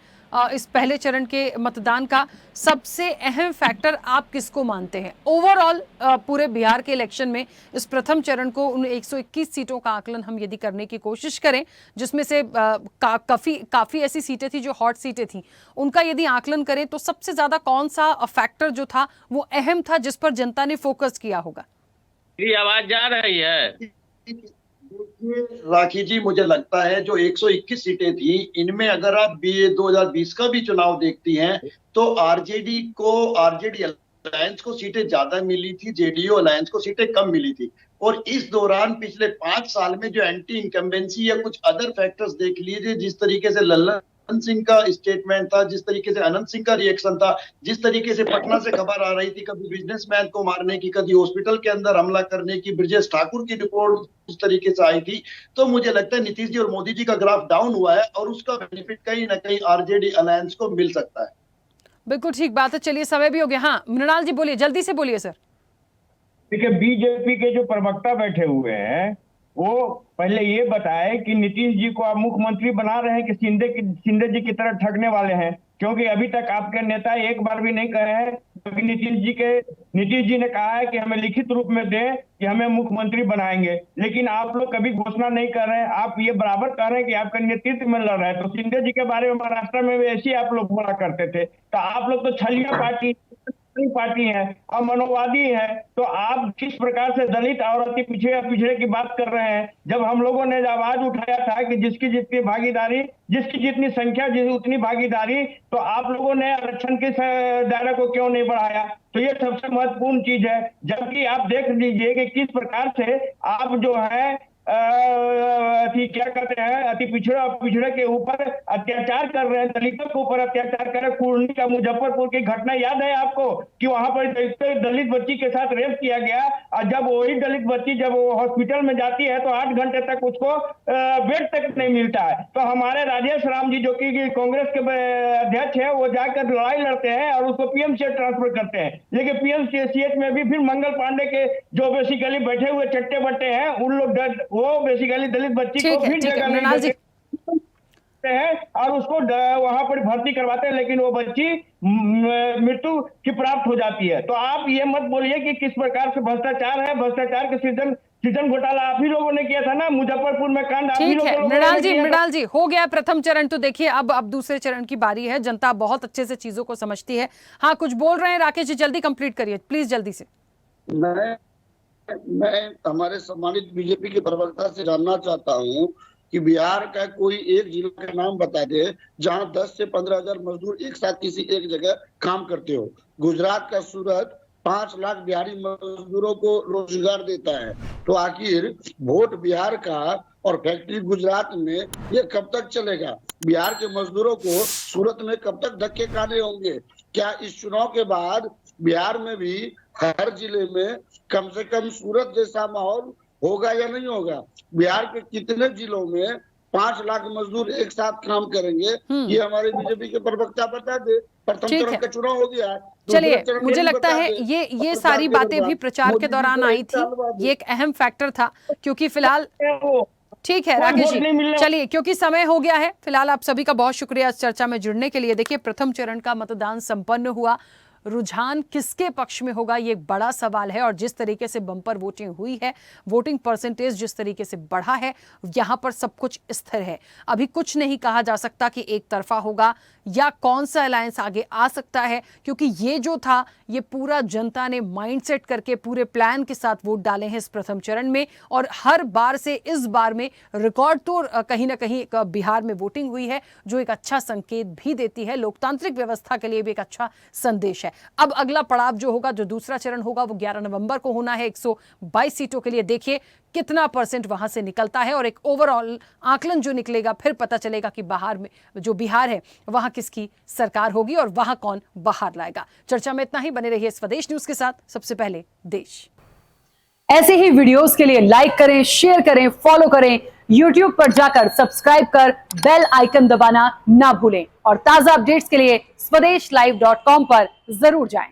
इस पहले चरण के मतदान का, सबसे अहम फैक्टर आप किसको मानते हैं ओवरऑल पूरे बिहार के इलेक्शन में? इस प्रथम चरण को उन 121 सीटों का आकलन हम यदि करने की कोशिश करें, जिसमें से काफी ऐसी सीटें थी जो हॉट सीटें थी, उनका यदि आकलन करें तो सबसे ज्यादा कौन सा फैक्टर जो था वो अहम था जिस पर जनता ने फोकस किया होगा? मेरी आवाज जा रही है? राखी जी, मुझे लगता है जो 121 सीटें थी, इनमें अगर आप 2020 का भी चुनाव देखती हैं तो आरजेडी अलायंस को सीटें ज्यादा मिली थी, जेडीयू अलायंस को सीटें कम मिली थी। और इस दौरान पिछले 5 साल में जो एंटी इनकम्बेंसी या कुछ अदर फैक्टर्स देख लीजिए, जिस तरीके से लल्लन अनंत सिंह का स्टेटमेंट था, जिस तरीके से अनंत सिंह का रिएक्शन था, जिस तरीके से पटना से खबर आ रही थी कभी बिजनेसमैन को मारने की, कभी हॉस्पिटल के अंदर हमला करने की, ब्रजेश ठाकुर की रिपोर्ट उस तरीके से आई थी, तो मुझे लगता है नीतीश जी और मोदी जी का ग्राफ डाउन हुआ है और उसका बेनिफिट कहीं ना कहीं आरजेडी अलायंस को मिल सकता है। बिल्कुल ठीक बात है। चलिए समय भी हो गया। हाँ मृणाल जी बोलिए, जल्दी से बोलिए सर। देखिए, बीजेपी के जो प्रवक्ता बैठे हुए हैं वो पहले ये बताए कि नीतीश जी को आप मुख्यमंत्री बना रहे हैं कि शिंदे जी की तरह ठगने वाले हैं, क्योंकि अभी तक आपके नेता एक बार भी नहीं कहे हैं। क्योंकि नीतीश जी ने कहा है कि हमें लिखित रूप में दें कि हमें मुख्यमंत्री बनाएंगे, लेकिन आप लोग कभी घोषणा नहीं कर रहे हैं। आप ये बराबर कह रहे हैं कि आपका नेतृत्व में लड़ रहे हैं। तो शिंदे जी के बारे में महाराष्ट्र में भी ऐसे ही आप लोग बोला करते थे। तो आप लोग तो छलिया पार्टी है और मनोवादी है। तो आप किस प्रकार से दलित और अति पिछड़े की बात कर रहे हैं, जब हम लोगों ने आवाज उठाया था कि जिसकी जितनी भागीदारी, जिसकी जितनी संख्या उतनी भागीदारी, तो आप लोगों ने आरक्षण के दायरे को क्यों नहीं बढ़ाया? तो ये सबसे महत्वपूर्ण चीज है। जबकि आप देख लीजिए कि किस प्रकार से आप जो है क्या कहते हैं, अति पिछड़े के ऊपर अत्याचार कर रहे हैं, दलितों के ऊपर अत्याचार कर रहे हैं। कुर्नी का मुजफ्फरपुर की घटना याद है आपको कि वहां पर दलित बच्ची के साथ रेप किया गया, और जब वही दलित बच्ची जब वो हॉस्पिटल में जाती है तो 8 घंटे तक उसको बेड तक नहीं मिलता है। तो हमारे राजेश राम जी जो कि कांग्रेस के अध्यक्ष है, वो जाकर लड़ाई लड़ते हैं और उसको पीएमसीएच ट्रांसफर करते हैं। लेकिन पीएमसीएच में भी फिर मंगल पांडे के जो बेसिकली बैठे हुए चट्टे बट्टे हैं, उन लोग वो बेसिकली दलित बच्ची को फिर जगह नहीं देते हैं और उसको वहां पर भर्ती करवाते हैं, लेकिन वो बच्ची मृत्यु की प्राप्त हो जाती है। तो आप ये मत बोलिए कि किस प्रकार से भ्रष्टाचार है। भ्रष्टाचार के सृजन घोटाला आप ही लोगों ने किया था ना, मुजफ्फरपुर में कांड आप ही लोगों ने। मृणाल जी हो गया प्रथम चरण, तो देखिए अब दूसरे चरण की बारी है। जनता बहुत अच्छे से चीजों को समझती है। हाँ कुछ बोल रहे हैं राकेश जी, जल्दी कंप्लीट करिए प्लीज, जल्दी से। मैं हमारे सम्मानित बीजेपी के प्रवक्ता से जानना चाहता हूं कि बिहार का कोई एक जिला का नाम बता दे जहां 10 से 15 हजार मजदूर एक साथ किसी एक जगह काम करते हो। गुजरात का सूरत 5 लाख बिहारी मजदूरों को रोजगार देता है। तो आखिर वोट बिहार का और फैक्ट्री गुजरात में ये कब तक चलेगा? बिहार के मजदूरों को सूरत में कब तक धक्के खाने होंगे? क्या इस चुनाव के बाद बिहार में भी हर जिले में कम से कम सूरत जैसा माहौल होगा या नहीं होगा? बिहार के कितने जिलों में 5 लाख मजदूर एक साथ काम करेंगे? ये हमारे बीजेपी के प्रवक्ता बता दे। प्रथम चरण का चुनाव हो गया, चलिए मुझे लगता है ये सारी बातें भी प्रचार के दौरान आई थी, ये एक अहम फैक्टर था। क्योंकि फिलहाल ठीक है राकेश जी, चलिए क्योंकि समय हो गया है, फिलहाल आप सभी का बहुत शुक्रिया इस चर्चा में जुड़ने के लिए। देखिए प्रथम चरण का मतदान संपन्न हुआ, रुझान किसके पक्ष में होगा ये एक बड़ा सवाल है। और जिस तरीके से बम्पर वोटिंग हुई है, वोटिंग परसेंटेज जिस तरीके से बढ़ा है, यहां पर सब कुछ स्थिर है। अभी कुछ नहीं कहा जा सकता कि एक तरफा होगा या कौन सा अलायंस आगे आ सकता है, क्योंकि ये जो था ये पूरा जनता ने माइंडसेट करके पूरे प्लान के साथ वोट डाले हैं इस प्रथम चरण में। और हर बार से इस बार में रिकॉर्ड तोड़ कहीं ना कहीं बिहार में वोटिंग हुई है, जो एक अच्छा संकेत भी देती है, लोकतांत्रिक व्यवस्था के लिए भी एक अच्छा संदेश है। अब अगला पड़ाव जो होगा, जो दूसरा चरण होगा, वो 11 नवंबर को होना है 122 सीटों के लिए। देखिए कितना परसेंट वहां से निकलता है और एक ओवरऑल आकलन जो निकलेगा, फिर पता चलेगा कि बिहार है वहां किसकी सरकार होगी और वहां कौन बाहर लाएगा। चर्चा में इतना ही, बने रहिए स्वदेश न्यूज के साथ। सबसे पहले देश। ऐसे ही वीडियोस के लिए लाइक करें, शेयर करें, फॉलो करें। YouTube पर जाकर सब्सक्राइब कर बेल आइकन दबाना ना भूलें और ताजा अपडेट्स के लिए स्वदेशलाइव.com पर जरूर जाएं।